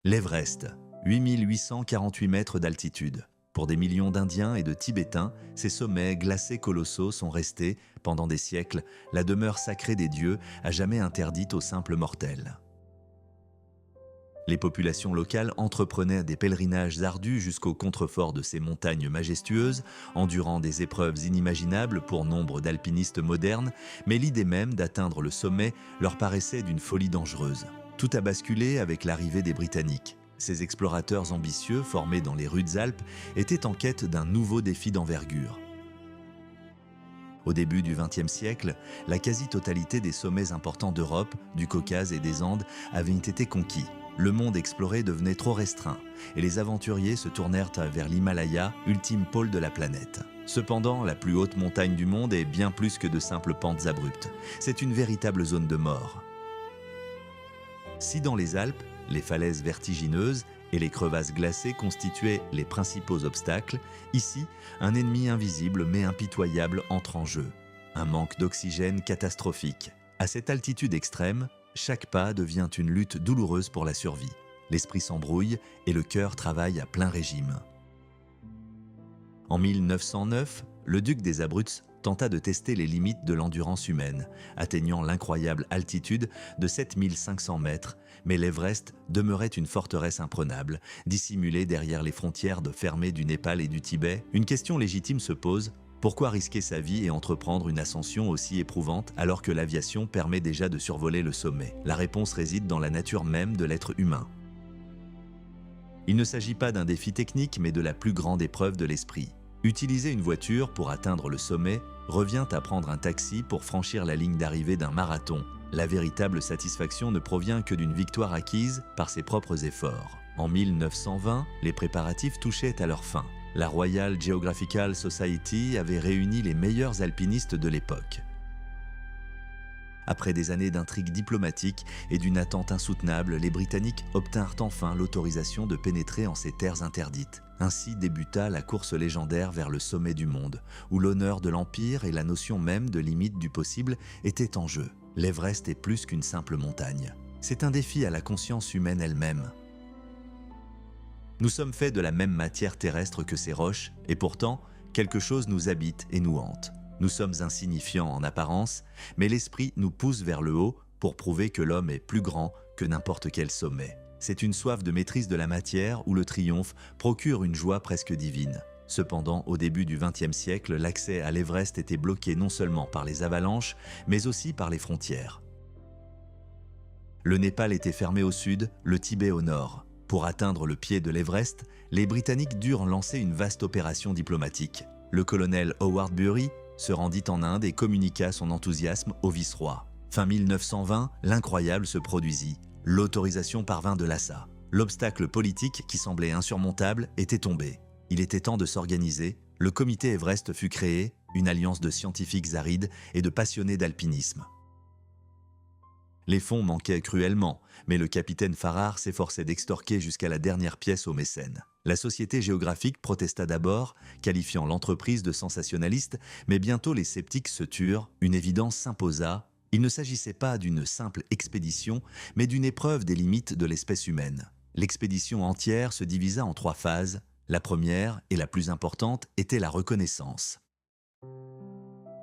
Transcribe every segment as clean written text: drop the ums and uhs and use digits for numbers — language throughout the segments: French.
L'Everest, 8848 mètres d'altitude. Pour des millions d'Indiens et de Tibétains, ces sommets glacés colossaux sont restés, pendant des siècles, la demeure sacrée des dieux, à jamais interdite aux simples mortels. Les populations locales entreprenaient des pèlerinages ardus jusqu'au contrefort de ces montagnes majestueuses, endurant des épreuves inimaginables pour nombre d'alpinistes modernes, mais l'idée même d'atteindre le sommet leur paraissait d'une folie dangereuse. Tout a basculé avec l'arrivée des Britanniques. Ces explorateurs ambitieux, formés dans les rudes Alpes, étaient en quête d'un nouveau défi d'envergure. Au début du XXe siècle, la quasi-totalité des sommets importants d'Europe, du Caucase et des Andes avaient été conquis. Le monde exploré devenait trop restreint et les aventuriers se tournèrent vers l'Himalaya, ultime pôle de la planète. Cependant, la plus haute montagne du monde est bien plus que de simples pentes abruptes. C'est une véritable zone de mort. Si dans les Alpes, les falaises vertigineuses et les crevasses glacées constituaient les principaux obstacles, ici, un ennemi invisible mais impitoyable entre en jeu. Un manque d'oxygène catastrophique. À cette altitude extrême, chaque pas devient une lutte douloureuse pour la survie. L'esprit s'embrouille et le cœur travaille à plein régime. En 1909, le duc des Abruzes tenta de tester les limites de l'endurance humaine, atteignant l'incroyable altitude de 7500 mètres, mais l'Everest demeurait une forteresse imprenable, dissimulée derrière les frontières fermées du Népal et du Tibet. Une question légitime se pose: pourquoi risquer sa vie et entreprendre une ascension aussi éprouvante alors que l'aviation permet déjà de survoler le sommet? La réponse réside dans la nature même de l'être humain. Il ne s'agit pas d'un défi technique, mais de la plus grande épreuve de l'esprit. Utiliser une voiture pour atteindre le sommet revient à prendre un taxi pour franchir la ligne d'arrivée d'un marathon. La véritable satisfaction ne provient que d'une victoire acquise par ses propres efforts. En 1920, les préparatifs touchaient à leur fin. La Royal Geographical Society avait réuni les meilleurs alpinistes de l'époque. Après des années d'intrigues diplomatiques et d'une attente insoutenable, les Britanniques obtinrent enfin l'autorisation de pénétrer en ces terres interdites. Ainsi débuta la course légendaire vers le sommet du monde, où l'honneur de l'Empire et la notion même de limite du possible étaient en jeu. L'Everest est plus qu'une simple montagne. C'est un défi à la conscience humaine elle-même. Nous sommes faits de la même matière terrestre que ces roches, et pourtant, quelque chose nous habite et nous hante. Nous sommes insignifiants en apparence, mais l'esprit nous pousse vers le haut pour prouver que l'homme est plus grand que n'importe quel sommet. C'est une soif de maîtrise de la matière où le triomphe procure une joie presque divine. Cependant, au début du XXe siècle, l'accès à l'Everest était bloqué non seulement par les avalanches, mais aussi par les frontières. Le Népal était fermé au sud, le Tibet au nord. Pour atteindre le pied de l'Everest, les Britanniques durent lancer une vaste opération diplomatique. Le colonel Howard Bury se rendit en Inde et communiqua son enthousiasme au vice-roi. Fin 1920, l'incroyable se produisit. L'autorisation parvint de Lhasa. L'obstacle politique qui semblait insurmontable était tombé. Il était temps de s'organiser. Le comité Everest fut créé, une alliance de scientifiques arides et de passionnés d'alpinisme. Les fonds manquaient cruellement, mais le capitaine Farrar s'efforçait d'extorquer jusqu'à la dernière pièce aux mécènes. La Société géographique protesta d'abord, qualifiant l'entreprise de sensationnaliste, mais bientôt les sceptiques se turent, une évidence s'imposa. Il ne s'agissait pas d'une simple expédition, mais d'une épreuve des limites de l'espèce humaine. L'expédition entière se divisa en 3 phases. La première, et la plus importante, était la reconnaissance.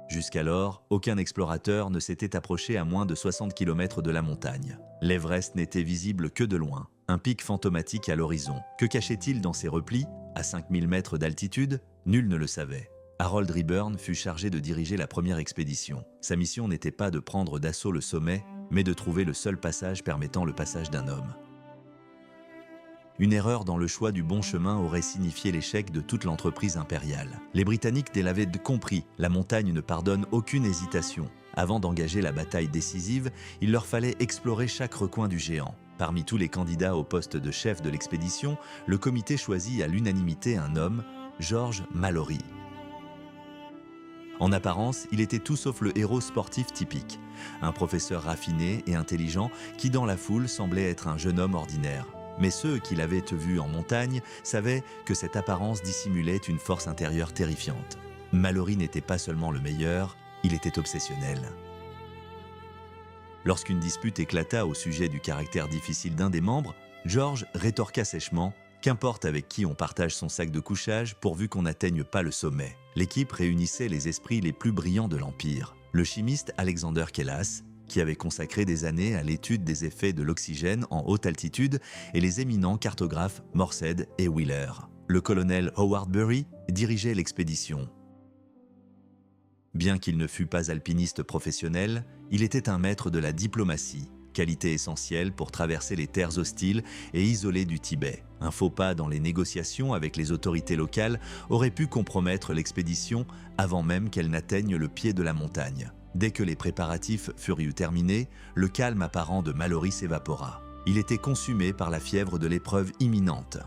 Jusqu'alors, aucun explorateur ne s'était approché à moins de 60 km de la montagne. L'Everest n'était visible que de loin, un pic fantomatique à l'horizon. Que cachait-il dans ses replis, à 5000 mètres d'altitude? Nul ne le savait. Harold Rayburn fut chargé de diriger la première expédition. Sa mission n'était pas de prendre d'assaut le sommet, mais de trouver le seul passage permettant le passage d'un homme. Une erreur dans le choix du bon chemin aurait signifié l'échec de toute l'entreprise impériale. Les Britanniques l'avaient compris, la montagne ne pardonne aucune hésitation. Avant d'engager la bataille décisive, il leur fallait explorer chaque recoin du géant. Parmi tous les candidats au poste de chef de l'expédition, le comité choisit à l'unanimité un homme, George Mallory. En apparence, il était tout sauf le héros sportif typique. Un professeur raffiné et intelligent qui, dans la foule, semblait être un jeune homme ordinaire. Mais ceux qui l'avaient vu en montagne savaient que cette apparence dissimulait une force intérieure terrifiante. Mallory n'était pas seulement le meilleur, il était obsessionnel. Lorsqu'une dispute éclata au sujet du caractère difficile d'un des membres, George rétorqua sèchement « Qu'importe avec qui on partage son sac de couchage pourvu qu'on n'atteigne pas le sommet ». L'équipe réunissait les esprits les plus brillants de l'Empire. Le chimiste Alexander Kellas, qui avait consacré des années à l'étude des effets de l'oxygène en haute altitude, et les éminents cartographes Morshead et Wheeler. Le colonel Howard Bury dirigeait l'expédition. Bien qu'il ne fût pas alpiniste professionnel, il était un maître de la diplomatie, qualité essentielle pour traverser les terres hostiles et isolées du Tibet. Un faux pas dans les négociations avec les autorités locales aurait pu compromettre l'expédition avant même qu'elle n'atteigne le pied de la montagne. Dès que les préparatifs furent terminés, le calme apparent de Mallory s'évapora. Il était consumé par la fièvre de l'épreuve imminente.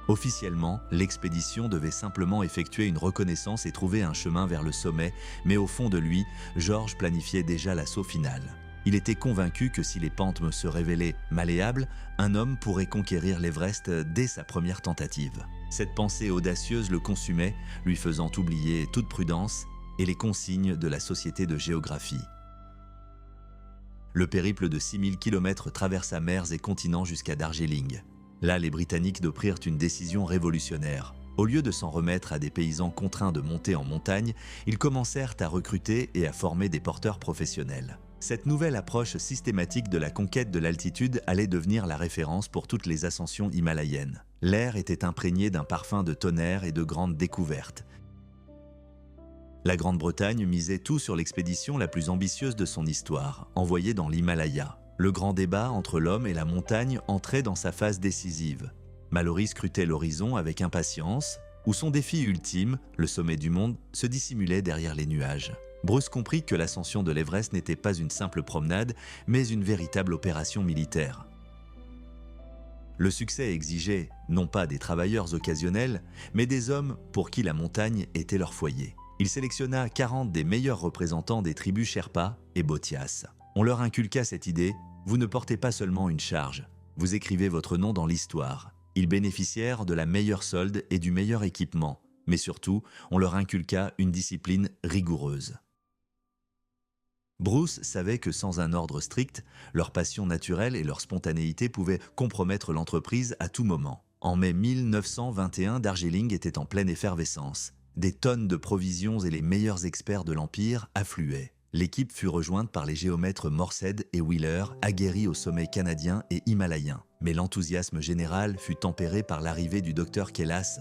Officiellement, l'expédition devait simplement effectuer une reconnaissance et trouver un chemin vers le sommet, mais au fond de lui, George planifiait déjà l'assaut final. Il était convaincu que si les pentes se révélaient malléables, un homme pourrait conquérir l'Everest dès sa première tentative. Cette pensée audacieuse le consumait, lui faisant oublier toute prudence et les consignes de la Société de géographie. Le périple de 6000 km traversa mers et continents jusqu'à Darjeeling. Là, les Britanniques prirent une décision révolutionnaire. Au lieu de s'en remettre à des paysans contraints de monter en montagne, ils commencèrent à recruter et à former des porteurs professionnels. Cette nouvelle approche systématique de la conquête de l'altitude allait devenir la référence pour toutes les ascensions himalayennes. L'air était imprégné d'un parfum de tonnerre et de grandes découvertes. La Grande-Bretagne misait tout sur l'expédition la plus ambitieuse de son histoire, envoyée dans l'Himalaya. Le grand débat entre l'homme et la montagne entrait dans sa phase décisive. Mallory scrutait l'horizon avec impatience, où son défi ultime, le sommet du monde, se dissimulait derrière les nuages. Bruce comprit que l'ascension de l'Everest n'était pas une simple promenade, mais une véritable opération militaire. Le succès exigeait non pas des travailleurs occasionnels, mais des hommes pour qui la montagne était leur foyer. Il sélectionna 40 des meilleurs représentants des tribus Sherpa et Botias. On leur inculqua cette idée: vous ne portez pas seulement une charge, vous écrivez votre nom dans l'histoire. Ils bénéficièrent de la meilleure solde et du meilleur équipement, mais surtout, on leur inculqua une discipline rigoureuse. Bruce savait que sans un ordre strict, leur passion naturelle et leur spontanéité pouvaient compromettre l'entreprise à tout moment. En mai 1921, Darjeeling était en pleine effervescence. Des tonnes de provisions et les meilleurs experts de l'Empire affluaient. L'équipe fut rejointe par les géomètres Morshead et Wheeler, aguerris au sommet canadien et himalayen. Mais l'enthousiasme général fut tempéré par l'arrivée du docteur Kellas.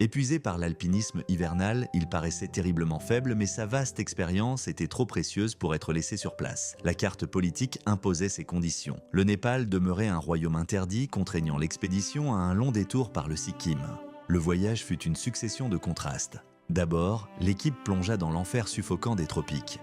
Épuisé par l'alpinisme hivernal, il paraissait terriblement faible, mais sa vaste expérience était trop précieuse pour être laissée sur place. La carte politique imposait ses conditions. Le Népal demeurait un royaume interdit, contraignant l'expédition à un long détour par le Sikkim. Le voyage fut une succession de contrastes. D'abord, l'équipe plongea dans l'enfer suffocant des tropiques.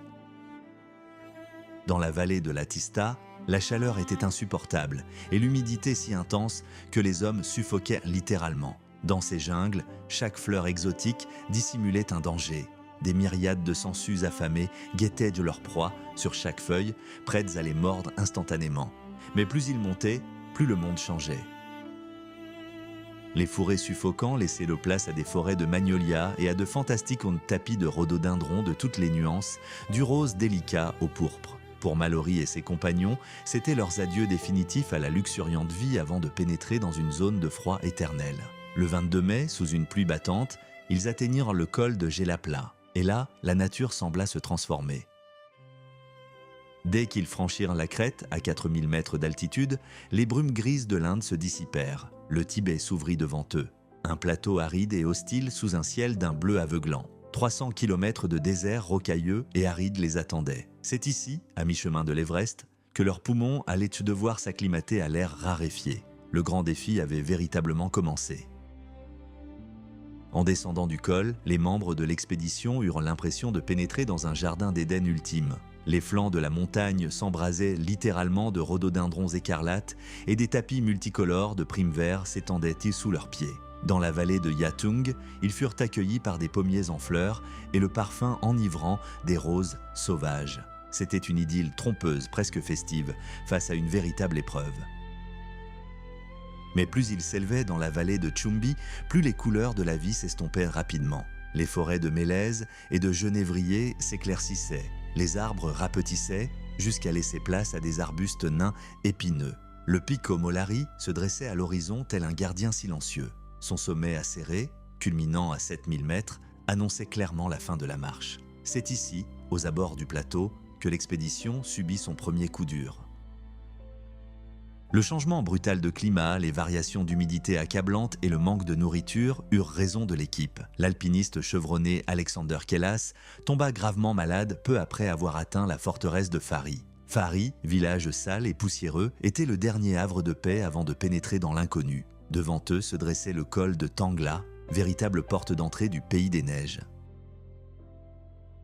Dans la vallée de la Tista, la chaleur était insupportable et l'humidité si intense que les hommes suffoquaient littéralement. Dans ces jungles, chaque fleur exotique dissimulait un danger. Des myriades de sangsues affamées guettaient de leur proie sur chaque feuille, prêtes à les mordre instantanément. Mais plus ils montaient, plus le monde changeait. Les fourrés suffocants laissaient le place à des forêts de magnolias et à de fantastiques tapis de rhododendrons de toutes les nuances, du rose délicat au pourpre. Pour Mallory et ses compagnons, c'étaient leurs adieux définitifs à la luxuriante vie avant de pénétrer dans une zone de froid éternel. Le 22 mai, sous une pluie battante, ils atteignirent le col de Gelapla. Et là, la nature sembla se transformer. Dès qu'ils franchirent la crête, à 4000 mètres d'altitude, les brumes grises de l'Inde se dissipèrent. Le Tibet s'ouvrit devant eux. Un plateau aride et hostile sous un ciel d'un bleu aveuglant. 300 km de désert rocailleux et aride les attendaient. C'est ici, à mi-chemin de l'Everest, que leurs poumons allaient devoir s'acclimater à l'air raréfié. Le grand défi avait véritablement commencé. En descendant du col, les membres de l'expédition eurent l'impression de pénétrer dans un jardin d'Éden ultime. Les flancs de la montagne s'embrasaient littéralement de rhododendrons écarlates et des tapis multicolores de primes verts s'étendaient sous leurs pieds. Dans la vallée de Yatung, ils furent accueillis par des pommiers en fleurs et le parfum enivrant des roses sauvages. C'était une idylle trompeuse, presque festive, face à une véritable épreuve. Mais plus ils s'élevaient dans la vallée de Chumbi, plus les couleurs de la vie s'estompaient rapidement. Les forêts de mélèzes et de genévriers s'éclaircissaient, les arbres rapetissaient jusqu'à laisser place à des arbustes nains épineux. Le Pico Molari se dressait à l'horizon tel un gardien silencieux. Son sommet acéré, culminant à 7000 mètres, annonçait clairement la fin de la marche. C'est ici, aux abords du plateau, que l'expédition subit son premier coup dur. Le changement brutal de climat, les variations d'humidité accablantes et le manque de nourriture eurent raison de l'équipe. L'alpiniste chevronné Alexander Kellas tomba gravement malade peu après avoir atteint la forteresse de Fari. Fari, village sale et poussiéreux, était le dernier havre de paix avant de pénétrer dans l'inconnu. Devant eux se dressait le col de Tangla, véritable porte d'entrée du pays des neiges.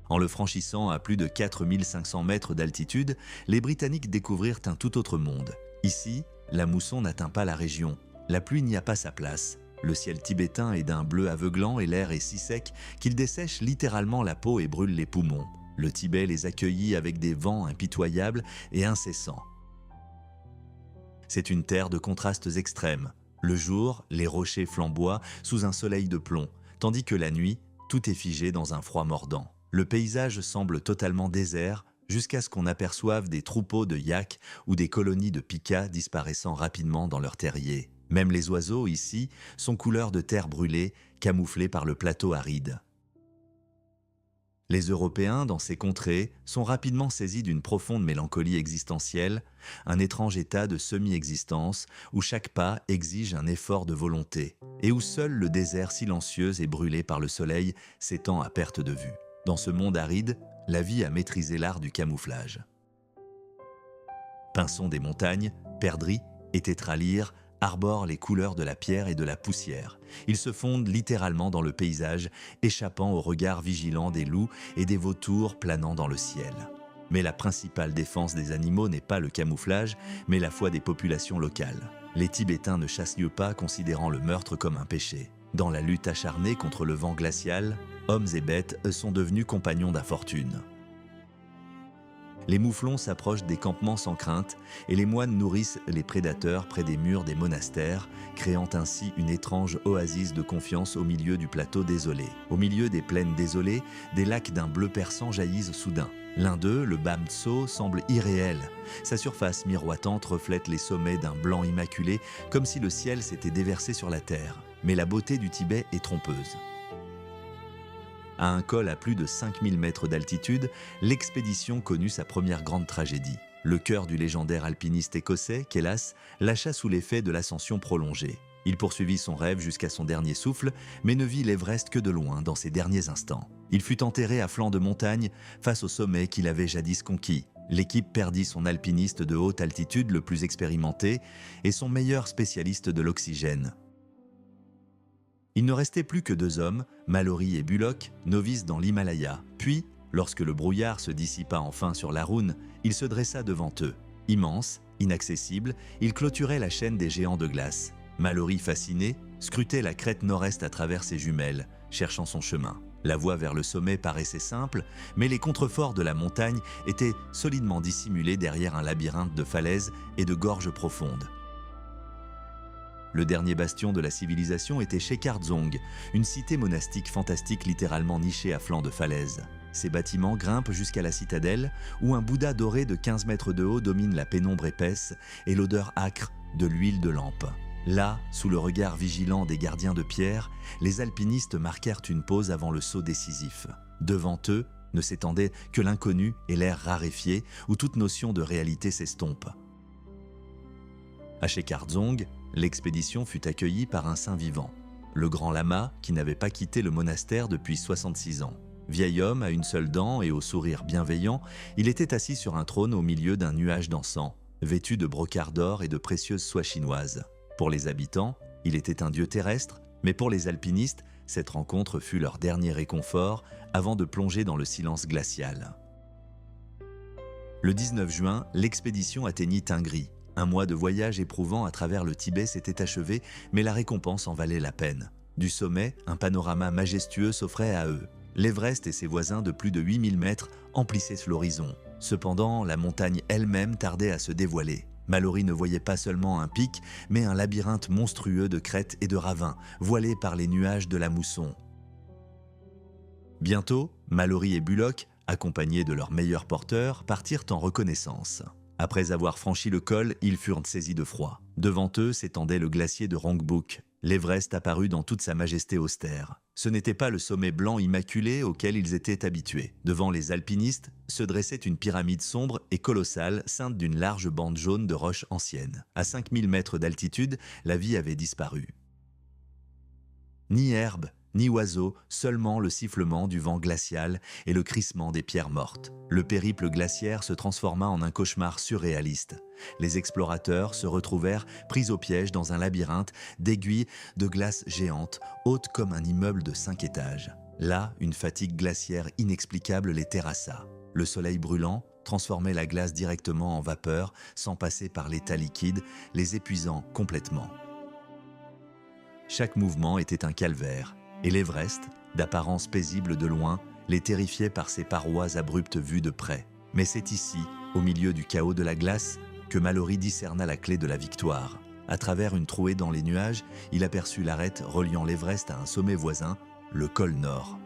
En le franchissant à plus de 4500 mètres d'altitude, les Britanniques découvrirent un tout autre monde. Ici, la mousson n'atteint pas la région. La pluie n'y a pas sa place. Le ciel tibétain est d'un bleu aveuglant et l'air est si sec qu'il dessèche littéralement la peau et brûle les poumons. Le Tibet les accueillit avec des vents impitoyables et incessants. C'est une terre de contrastes extrêmes. Le jour, les rochers flamboient sous un soleil de plomb, tandis que la nuit, tout est figé dans un froid mordant. Le paysage semble totalement désert, jusqu'à ce qu'on aperçoive des troupeaux de yaks ou des colonies de pikas disparaissant rapidement dans leurs terriers. Même les oiseaux, ici, sont couleur de terre brûlée, camouflés par le plateau aride. Les Européens, dans ces contrées, sont rapidement saisis d'une profonde mélancolie existentielle, un étrange état de semi-existence où chaque pas exige un effort de volonté, et où seul le désert silencieux et brûlé par le soleil s'étend à perte de vue. Dans ce monde aride, la vie a maîtrisé l'art du camouflage. Pinsons des montagnes, perdrix et tétralyres arborent les couleurs de la pierre et de la poussière. Ils se fondent littéralement dans le paysage, échappant au regard vigilant des loups et des vautours planant dans le ciel. Mais la principale défense des animaux n'est pas le camouflage, mais la foi des populations locales. Les Tibétains ne chassent pas, considérant le meurtre comme un péché. Dans la lutte acharnée contre le vent glacial, hommes et bêtes sont devenus compagnons d'infortune. Les mouflons s'approchent des campements sans crainte et les moines nourrissent les prédateurs près des murs des monastères, créant ainsi une étrange oasis de confiance au milieu du plateau désolé. Au milieu des plaines désolées, des lacs d'un bleu perçant jaillissent soudain. L'un d'eux, le Bam Tso, semble irréel. Sa surface miroitante reflète les sommets d'un blanc immaculé, comme si le ciel s'était déversé sur la terre. Mais la beauté du Tibet est trompeuse. À un col à plus de 5000 mètres d'altitude, l'expédition connut sa première grande tragédie. Le cœur du légendaire alpiniste écossais, Kellas, lâcha sous l'effet de l'ascension prolongée. Il poursuivit son rêve jusqu'à son dernier souffle, mais ne vit l'Everest que de loin dans ses derniers instants. Il fut enterré à flanc de montagne face au sommet qu'il avait jadis conquis. L'équipe perdit son alpiniste de haute altitude le plus expérimenté et son meilleur spécialiste de l'oxygène. Il ne restait plus que 2 hommes, Mallory et Bullock, novices dans l'Himalaya. Puis, lorsque le brouillard se dissipa enfin sur l'Haroun, il se dressa devant eux. Immense, inaccessible, il clôturait la chaîne des géants de glace. Mallory, fasciné, scrutait la crête nord-est à travers ses jumelles, cherchant son chemin. La voie vers le sommet paraissait simple, mais les contreforts de la montagne étaient solidement dissimulés derrière un labyrinthe de falaises et de gorges profondes. Le dernier bastion de la civilisation était Shekhar-Dzong, une cité monastique fantastique littéralement nichée à flanc de falaise. Ses bâtiments grimpent jusqu'à la citadelle, où un Bouddha doré de 15 mètres de haut domine la pénombre épaisse et l'odeur âcre de l'huile de lampe. Là, sous le regard vigilant des gardiens de pierre, les alpinistes marquèrent une pause avant le saut décisif. Devant eux ne s'étendait que l'inconnu et l'air raréfié, où toute notion de réalité s'estompe. À Shekhar-Dzong, l'expédition fut accueillie par un saint vivant, le grand lama qui n'avait pas quitté le monastère depuis 66 ans. Vieil homme à une seule dent et au sourire bienveillant, il était assis sur un trône au milieu d'un nuage d'encens, vêtu de brocart d'or et de précieuses soies chinoises. Pour les habitants, il était un dieu terrestre, mais pour les alpinistes, cette rencontre fut leur dernier réconfort avant de plonger dans le silence glacial. Le 19 juin, l'expédition atteignit Tingri. Un mois de voyage éprouvant à travers le Tibet s'était achevé, mais la récompense en valait la peine. Du sommet, un panorama majestueux s'offrait à eux. L'Everest et ses voisins de plus de 8000 mètres emplissaient l'horizon. Cependant, la montagne elle-même tardait à se dévoiler. Mallory ne voyait pas seulement un pic, mais un labyrinthe monstrueux de crêtes et de ravins, voilé par les nuages de la mousson. Bientôt, Mallory et Bullock accompagnés de leurs meilleurs porteurs, partirent en reconnaissance. Après avoir franchi le col, ils furent saisis de froid. Devant eux s'étendait le glacier de Rongbuk. L'Everest apparut dans toute sa majesté austère. Ce n'était pas le sommet blanc immaculé auquel ils étaient habitués. Devant les alpinistes se dressait une pyramide sombre et colossale, ceinte d'une large bande jaune de roches anciennes. À 5000 mètres d'altitude, la vie avait disparu. Ni herbe, ni oiseaux, seulement le sifflement du vent glacial et le crissement des pierres mortes. Le périple glaciaire se transforma en un cauchemar surréaliste. Les explorateurs se retrouvèrent pris au piège dans un labyrinthe d'aiguilles de glace géantes, hautes comme un immeuble de 5 étages. Là, une fatigue glaciaire inexplicable les terrassa. Le soleil brûlant transformait la glace directement en vapeur, sans passer par l'état liquide, les épuisant complètement. Chaque mouvement était un calvaire, et l'Everest, d'apparence paisible de loin, les terrifiait par ses parois abruptes vues de près. Mais c'est ici, au milieu du chaos de la glace, que Mallory discerna la clé de la victoire. À travers une trouée dans les nuages, il aperçut l'arête reliant l'Everest à un sommet voisin, le col Nord.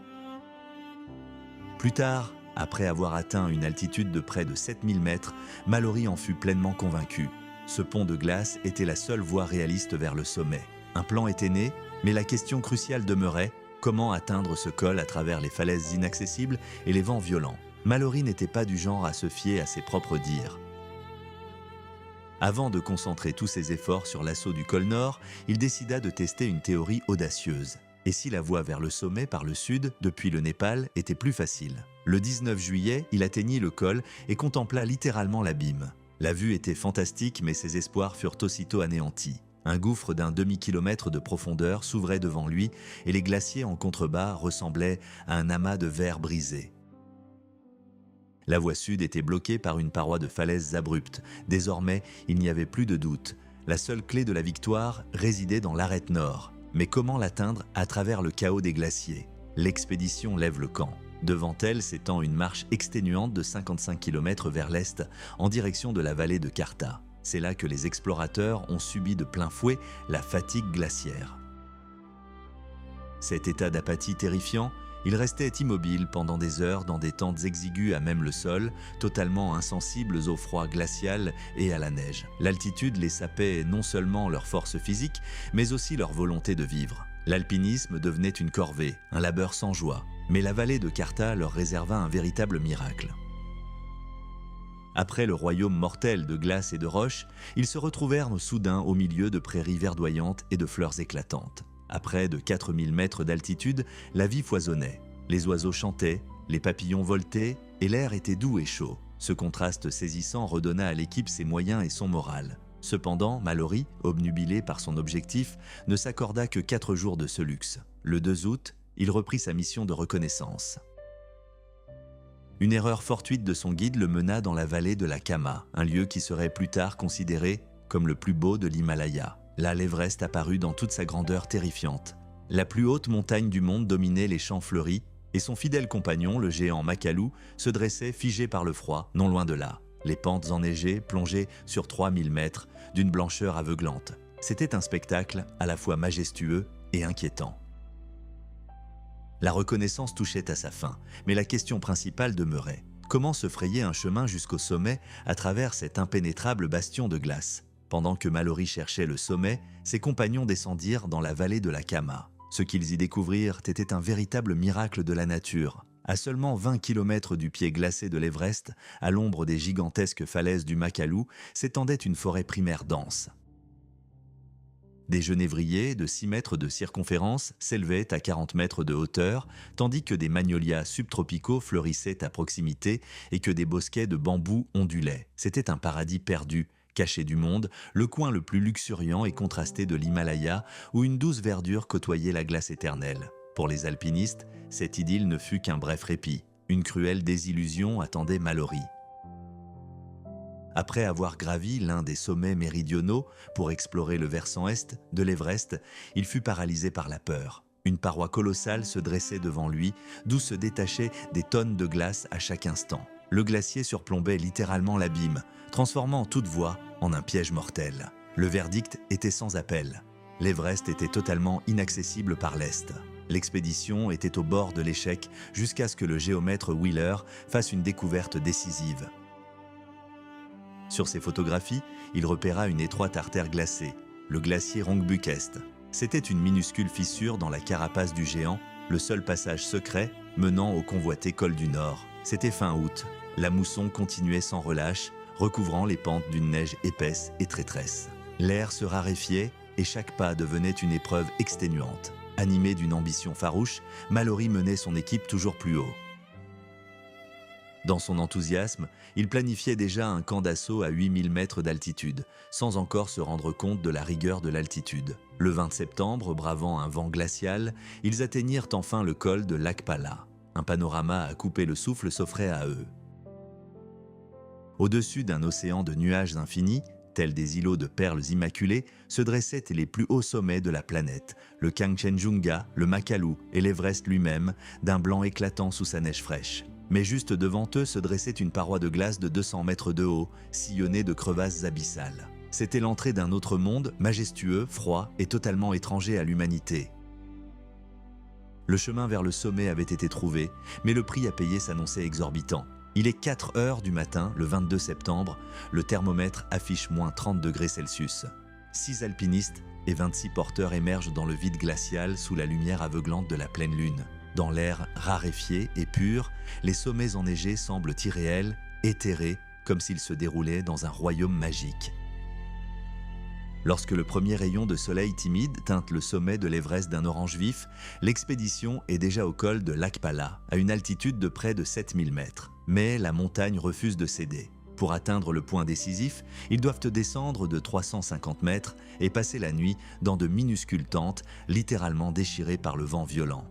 Plus tard, après avoir atteint une altitude de près de 7000 mètres, Mallory en fut pleinement convaincu. Ce pont de glace était la seule voie réaliste vers le sommet. Un plan était né, mais la question cruciale demeurait: comment atteindre ce col à travers les falaises inaccessibles et les vents violents? Mallory n'était pas du genre à se fier à ses propres dires. Avant de concentrer tous ses efforts sur l'assaut du col Nord, il décida de tester une théorie audacieuse. Et si la voie vers le sommet par le sud, depuis le Népal, était plus facile? Le 19 juillet, il atteignit le col et contempla littéralement l'abîme. La vue était fantastique, mais ses espoirs furent aussitôt anéantis. Un gouffre d'un demi-kilomètre de profondeur s'ouvrait devant lui et les glaciers en contrebas ressemblaient à un amas de verre brisé. La voie sud était bloquée par une paroi de falaises abruptes. Désormais, il n'y avait plus de doute. La seule clé de la victoire résidait dans l'arête nord. Mais comment l'atteindre à travers le chaos des glaciers? L'expédition lève le camp. Devant elle s'étend une marche exténuante de 55 km vers l'est, en direction de la vallée de Karta. C'est là que les explorateurs ont subi de plein fouet la fatigue glaciaire. Cet état d'apathie terrifiant, ils restaient immobiles pendant des heures dans des tentes exiguës à même le sol, totalement insensibles au froid glacial et à la neige. L'altitude les sapait non seulement leur force physique, mais aussi leur volonté de vivre. L'alpinisme devenait une corvée, un labeur sans joie. Mais la vallée de Karta leur réserva un véritable miracle. Après le royaume mortel de glace et de roches, ils se retrouvèrent soudain au milieu de prairies verdoyantes et de fleurs éclatantes. À près de 4000 mètres d'altitude, la vie foisonnait. Les oiseaux chantaient, les papillons voletaient et l'air était doux et chaud. Ce contraste saisissant redonna à l'équipe ses moyens et son moral. Cependant, Mallory, obnubilé par son objectif, ne s'accorda que 4 jours de ce luxe. Le 2 août, il reprit sa mission de reconnaissance. Une erreur fortuite de son guide le mena dans la vallée de la Kama, un lieu qui serait plus tard considéré comme le plus beau de l'Himalaya. Là, l'Everest apparut dans toute sa grandeur terrifiante. La plus haute montagne du monde dominait les champs fleuris, et son fidèle compagnon, le géant Makalu, se dressait figé par le froid, non loin de là. Les pentes enneigées plongeaient sur 3000 mètres, d'une blancheur aveuglante. C'était un spectacle à la fois majestueux et inquiétant. La reconnaissance touchait à sa fin, mais la question principale demeurait: comment se frayer un chemin jusqu'au sommet à travers cet impénétrable bastion de glace? Pendant que Mallory cherchait le sommet, ses compagnons descendirent dans la vallée de la Kama. Ce qu'ils y découvrirent était un véritable miracle de la nature. À seulement 20 km du pied glacé de l'Everest, à l'ombre des gigantesques falaises du Makalu, s'étendait une forêt primaire dense. Des genévriers de 6 mètres de circonférence s'élevaient à 40 mètres de hauteur, tandis que des magnolias subtropicaux fleurissaient à proximité et que des bosquets de bambous ondulaient. C'était un paradis perdu, caché du monde, le coin le plus luxuriant et contrasté de l'Himalaya, où une douce verdure côtoyait la glace éternelle. Pour les alpinistes, cette idylle ne fut qu'un bref répit. Une cruelle désillusion attendait Mallory. Après avoir gravi l'un des sommets méridionaux pour explorer le versant est de l'Everest, il fut paralysé par la peur. Une paroi colossale se dressait devant lui, d'où se détachaient des tonnes de glace à chaque instant. Le glacier surplombait littéralement l'abîme, transformant toute voie en un piège mortel. Le verdict était sans appel. L'Everest était totalement inaccessible par l'est. L'expédition était au bord de l'échec jusqu'à ce que le géomètre Wheeler fasse une découverte décisive. Sur ses photographies, il repéra une étroite artère glacée, le glacier Rongbukest. C'était une minuscule fissure dans la carapace du géant, le seul passage secret menant au convoité col du Nord. C'était fin août. La mousson continuait sans relâche, recouvrant les pentes d'une neige épaisse et traîtresse. L'air se raréfiait et chaque pas devenait une épreuve exténuante. Animé d'une ambition farouche, Mallory menait son équipe toujours plus haut. Dans son enthousiasme, il planifiait déjà un camp d'assaut à 8000 mètres d'altitude, sans encore se rendre compte de la rigueur de l'altitude. Le 20 septembre, bravant un vent glacial, ils atteignirent enfin le col de Lakpala. Un panorama à couper le souffle s'offrait à eux. Au-dessus d'un océan de nuages infinis, tels des îlots de perles immaculées, se dressaient les plus hauts sommets de la planète, le Kangchenjunga, le Makalu et l'Everest lui-même, d'un blanc éclatant sous sa neige fraîche. Mais juste devant eux se dressait une paroi de glace de 200 mètres de haut, sillonnée de crevasses abyssales. C'était l'entrée d'un autre monde, majestueux, froid et totalement étranger à l'humanité. Le chemin vers le sommet avait été trouvé, mais le prix à payer s'annonçait exorbitant. Il est 4 heures du matin, le 22 septembre, le thermomètre affiche moins 30 degrés Celsius. 6 alpinistes et 26 porteurs émergent dans le vide glacial sous la lumière aveuglante de la pleine lune. Dans l'air raréfié et pur, les sommets enneigés semblent irréels, éthérés, comme s'ils se déroulaient dans un royaume magique. Lorsque le premier rayon de soleil timide teinte le sommet de l'Everest d'un orange vif, l'expédition est déjà au col de Lakpala, à une altitude de près de 7000 mètres. Mais la montagne refuse de céder. Pour atteindre le point décisif, ils doivent descendre de 350 mètres et passer la nuit dans de minuscules tentes, littéralement déchirées par le vent violent.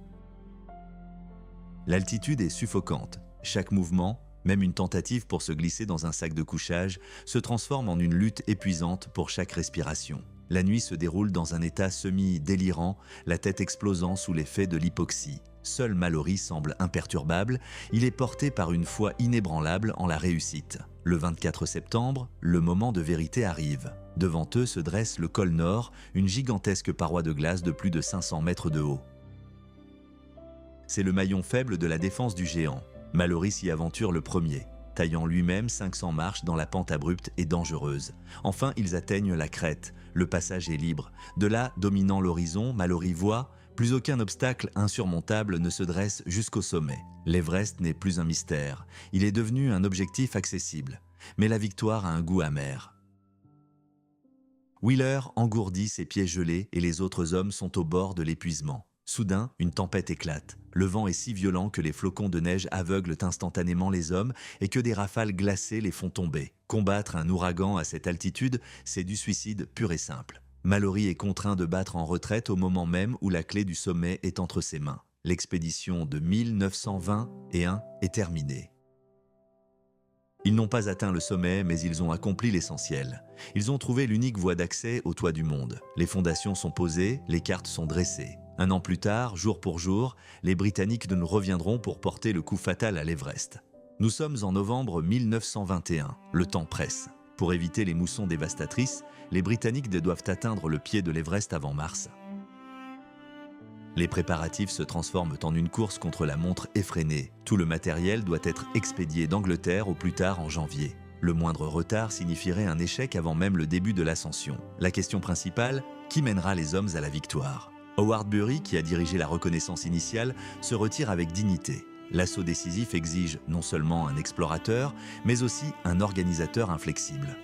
L'altitude est suffocante. Chaque mouvement, même une tentative pour se glisser dans un sac de couchage, se transforme en une lutte épuisante pour chaque respiration. La nuit se déroule dans un état semi-délirant, la tête explosant sous l'effet de l'hypoxie. Seul Mallory semble imperturbable, il est porté par une foi inébranlable en la réussite. Le 24 septembre, le moment de vérité arrive. Devant eux se dresse le col Nord, une gigantesque paroi de glace de plus de 500 mètres de haut. C'est le maillon faible de la défense du géant. Mallory s'y aventure le premier, taillant lui-même 500 marches dans la pente abrupte et dangereuse. Enfin, ils atteignent la crête. Le passage est libre. De là, dominant l'horizon, Mallory voit, plus aucun obstacle insurmontable ne se dresse jusqu'au sommet. L'Everest n'est plus un mystère. Il est devenu un objectif accessible. Mais la victoire a un goût amer. Wheeler engourdit ses pieds gelés et les autres hommes sont au bord de l'épuisement. Soudain, une tempête éclate. Le vent est si violent que les flocons de neige aveuglent instantanément les hommes et que des rafales glacées les font tomber. Combattre un ouragan à cette altitude, c'est du suicide pur et simple. Mallory est contraint de battre en retraite au moment même où la clé du sommet est entre ses mains. L'expédition de 1921 est terminée. Ils n'ont pas atteint le sommet, mais ils ont accompli l'essentiel. Ils ont trouvé l'unique voie d'accès au toit du monde. Les fondations sont posées, les cartes sont dressées. 1 an plus tard, jour pour jour, les Britanniques nous reviendront pour porter le coup fatal à l'Everest. Nous sommes en novembre 1921, le temps presse. Pour éviter les moussons dévastatrices, les Britanniques doivent atteindre le pied de l'Everest avant mars. Les préparatifs se transforment en une course contre la montre effrénée. Tout le matériel doit être expédié d'Angleterre au plus tard en janvier. Le moindre retard signifierait un échec avant même le début de l'ascension. La question principale, qui mènera les hommes à la victoire ? Howard Bury, qui a dirigé la reconnaissance initiale, se retire avec dignité. L'assaut décisif exige non seulement un explorateur, mais aussi un organisateur inflexible.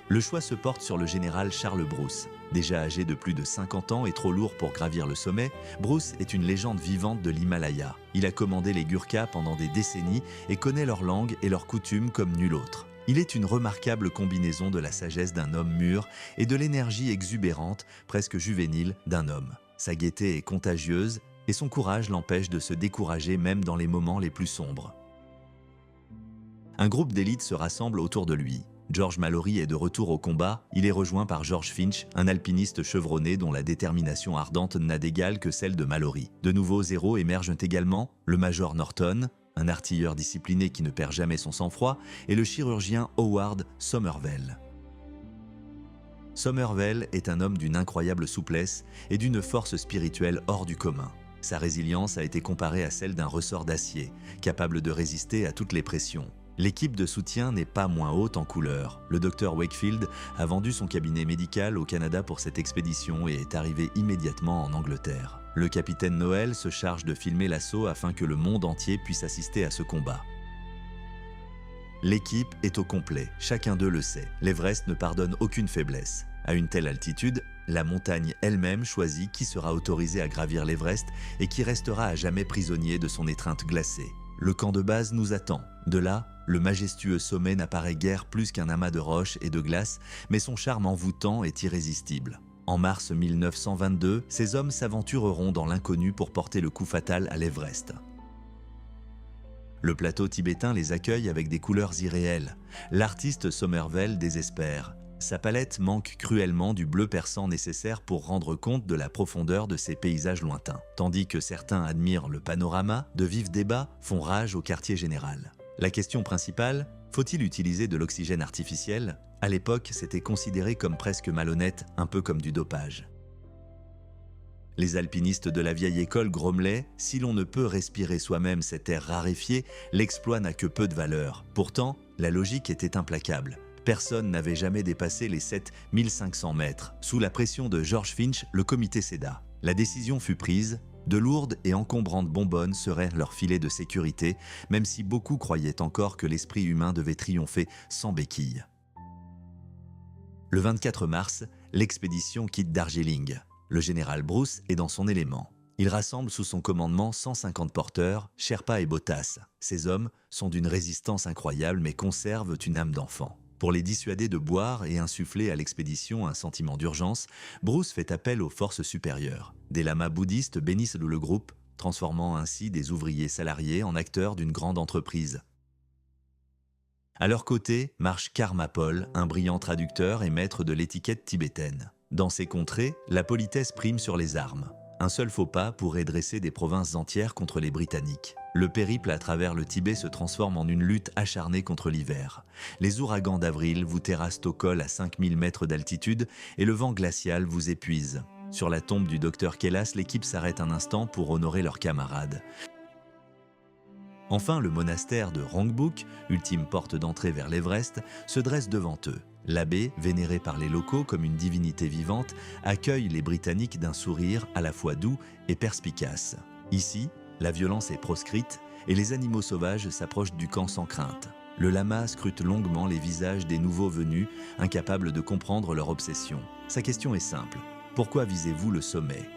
Le choix se porte sur le général Charles Bruce. Déjà âgé de plus de 50 ans et trop lourd pour gravir le sommet, Bruce est une légende vivante de l'Himalaya. Il a commandé les Gurkhas pendant des décennies et connaît leur langue et leurs coutumes comme nul autre. Il est une remarquable combinaison de la sagesse d'un homme mûr et de l'énergie exubérante, presque juvénile, d'un homme. Sa gaieté est contagieuse et son courage l'empêche de se décourager même dans les moments les plus sombres. Un groupe d'élite se rassemble autour de lui. George Mallory est de retour au combat, il est rejoint par George Finch, un alpiniste chevronné dont la détermination ardente n'a d'égal que celle de Mallory. De nouveaux héros émergent également, le major Norton, un artilleur discipliné qui ne perd jamais son sang-froid, et le chirurgien Howard Somervell. Sommervell est un homme d'une incroyable souplesse et d'une force spirituelle hors du commun. Sa résilience a été comparée à celle d'un ressort d'acier, capable de résister à toutes les pressions. L'équipe de soutien n'est pas moins haute en couleur. Le Dr Wakefield a vendu son cabinet médical au Canada pour cette expédition et est arrivé immédiatement en Angleterre. Le capitaine Noël se charge de filmer l'assaut afin que le monde entier puisse assister à ce combat. L'équipe est au complet, chacun d'eux le sait. L'Everest ne pardonne aucune faiblesse. À une telle altitude, la montagne elle-même choisit qui sera autorisé à gravir l'Everest et qui restera à jamais prisonnier de son étreinte glacée. Le camp de base nous attend. De là, le majestueux sommet n'apparaît guère plus qu'un amas de roches et de glace, mais son charme envoûtant est irrésistible. En mars 1922, ces hommes s'aventureront dans l'inconnu pour porter le coup fatal à l'Everest. Le plateau tibétain les accueille avec des couleurs irréelles. L'artiste Sommervell désespère. Sa palette manque cruellement du bleu perçant nécessaire pour rendre compte de la profondeur de ces paysages lointains. Tandis que certains admirent le panorama, de vifs débats font rage au quartier général. La question principale, faut-il utiliser de l'oxygène artificiel? À l'époque, c'était considéré comme presque malhonnête, un peu comme du dopage. Les alpinistes de la vieille école grommelaient « Si l'on ne peut respirer soi-même cet air raréfié, l'exploit n'a que peu de valeur ». Pourtant, la logique était implacable. Personne n'avait jamais dépassé les 7500 mètres. Sous la pression de George Finch, le comité céda. La décision fut prise. De lourdes et encombrantes bonbonnes seraient leur filet de sécurité, même si beaucoup croyaient encore que l'esprit humain devait triompher sans béquilles. Le 24 mars, l'expédition quitte Darjeeling. Le général Bruce est dans son élément. Il rassemble sous son commandement 150 porteurs, Sherpas et Bottas. Ces hommes sont d'une résistance incroyable mais conservent une âme d'enfant. Pour les dissuader de boire et insuffler à l'expédition un sentiment d'urgence, Bruce fait appel aux forces supérieures. Des lamas bouddhistes bénissent le groupe, transformant ainsi des ouvriers salariés en acteurs d'une grande entreprise. À leur côté marche Karma Pol, un brillant traducteur et maître de l'étiquette tibétaine. Dans ces contrées, la politesse prime sur les armes. Un seul faux pas pourrait dresser des provinces entières contre les Britanniques. Le périple à travers le Tibet se transforme en une lutte acharnée contre l'hiver. Les ouragans d'avril vous terrassent au col à 5000 mètres d'altitude et le vent glacial vous épuise. Sur la tombe du docteur Kellas, l'équipe s'arrête un instant pour honorer leurs camarades. Enfin, le monastère de Rongbuk, ultime porte d'entrée vers l'Everest, se dresse devant eux. L'abbé, vénéré par les locaux comme une divinité vivante, accueille les Britanniques d'un sourire à la fois doux et perspicace. Ici, la violence est proscrite et les animaux sauvages s'approchent du camp sans crainte. Le lama scrute longuement les visages des nouveaux venus, incapables de comprendre leur obsession. Sa question est simple. Pourquoi visez-vous le sommet ?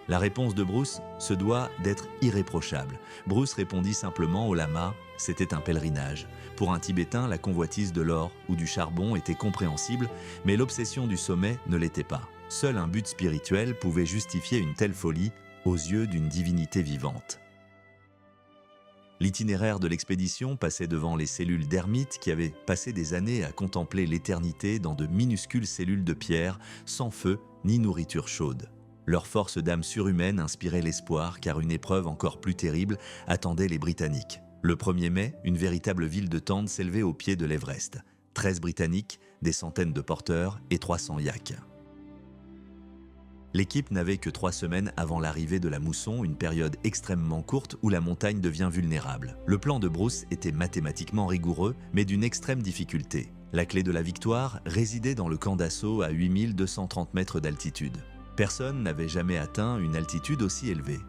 La réponse de Bruce se doit d'être irréprochable. Bruce répondit simplement au lama, c'était un pèlerinage. Pour un Tibétain, la convoitise de l'or ou du charbon était compréhensible, mais l'obsession du sommet ne l'était pas. Seul un but spirituel pouvait justifier une telle folie aux yeux d'une divinité vivante. L'itinéraire de l'expédition passait devant les cellules d'ermites qui avaient passé des années à contempler l'éternité dans de minuscules cellules de pierre, sans feu ni nourriture chaude. Leur force d'âme surhumaine inspirait l'espoir car une épreuve encore plus terrible attendait les Britanniques. Le 1er mai, une véritable ville de tentes s'élevait au pied de l'Everest. 13 Britanniques, des centaines de porteurs et 300 yaks. L'équipe n'avait que 3 semaines avant l'arrivée de la mousson, une période extrêmement courte où la montagne devient vulnérable. Le plan de Bruce était mathématiquement rigoureux, mais d'une extrême difficulté. La clé de la victoire résidait dans le camp d'assaut à 8230 mètres d'altitude. Personne n'avait jamais atteint une altitude aussi élevée.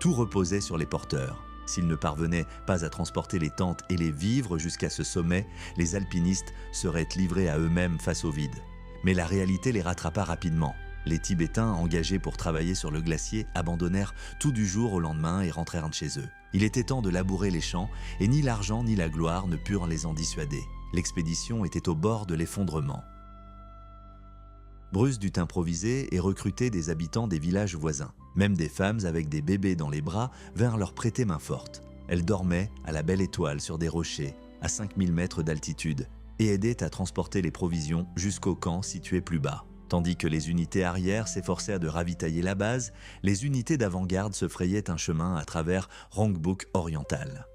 Tout reposait sur les porteurs. S'ils ne parvenaient pas à transporter les tentes et les vivres jusqu'à ce sommet, les alpinistes seraient livrés à eux-mêmes face au vide. Mais la réalité les rattrapa rapidement. Les Tibétains, engagés pour travailler sur le glacier, abandonnèrent tout du jour au lendemain et rentrèrent chez eux. Il était temps de labourer les champs, et ni l'argent ni la gloire ne purent les en dissuader. L'expédition était au bord de l'effondrement. Bruce dut improviser et recruter des habitants des villages voisins. Même des femmes avec des bébés dans les bras vinrent leur prêter main forte. Elles dormaient à la belle étoile sur des rochers, à 5000 mètres d'altitude, et aidaient à transporter les provisions jusqu'au camp situé plus bas. Tandis que les unités arrière s'efforcèrent de ravitailler la base, les unités d'avant-garde se frayaient un chemin à travers Rongbuk oriental.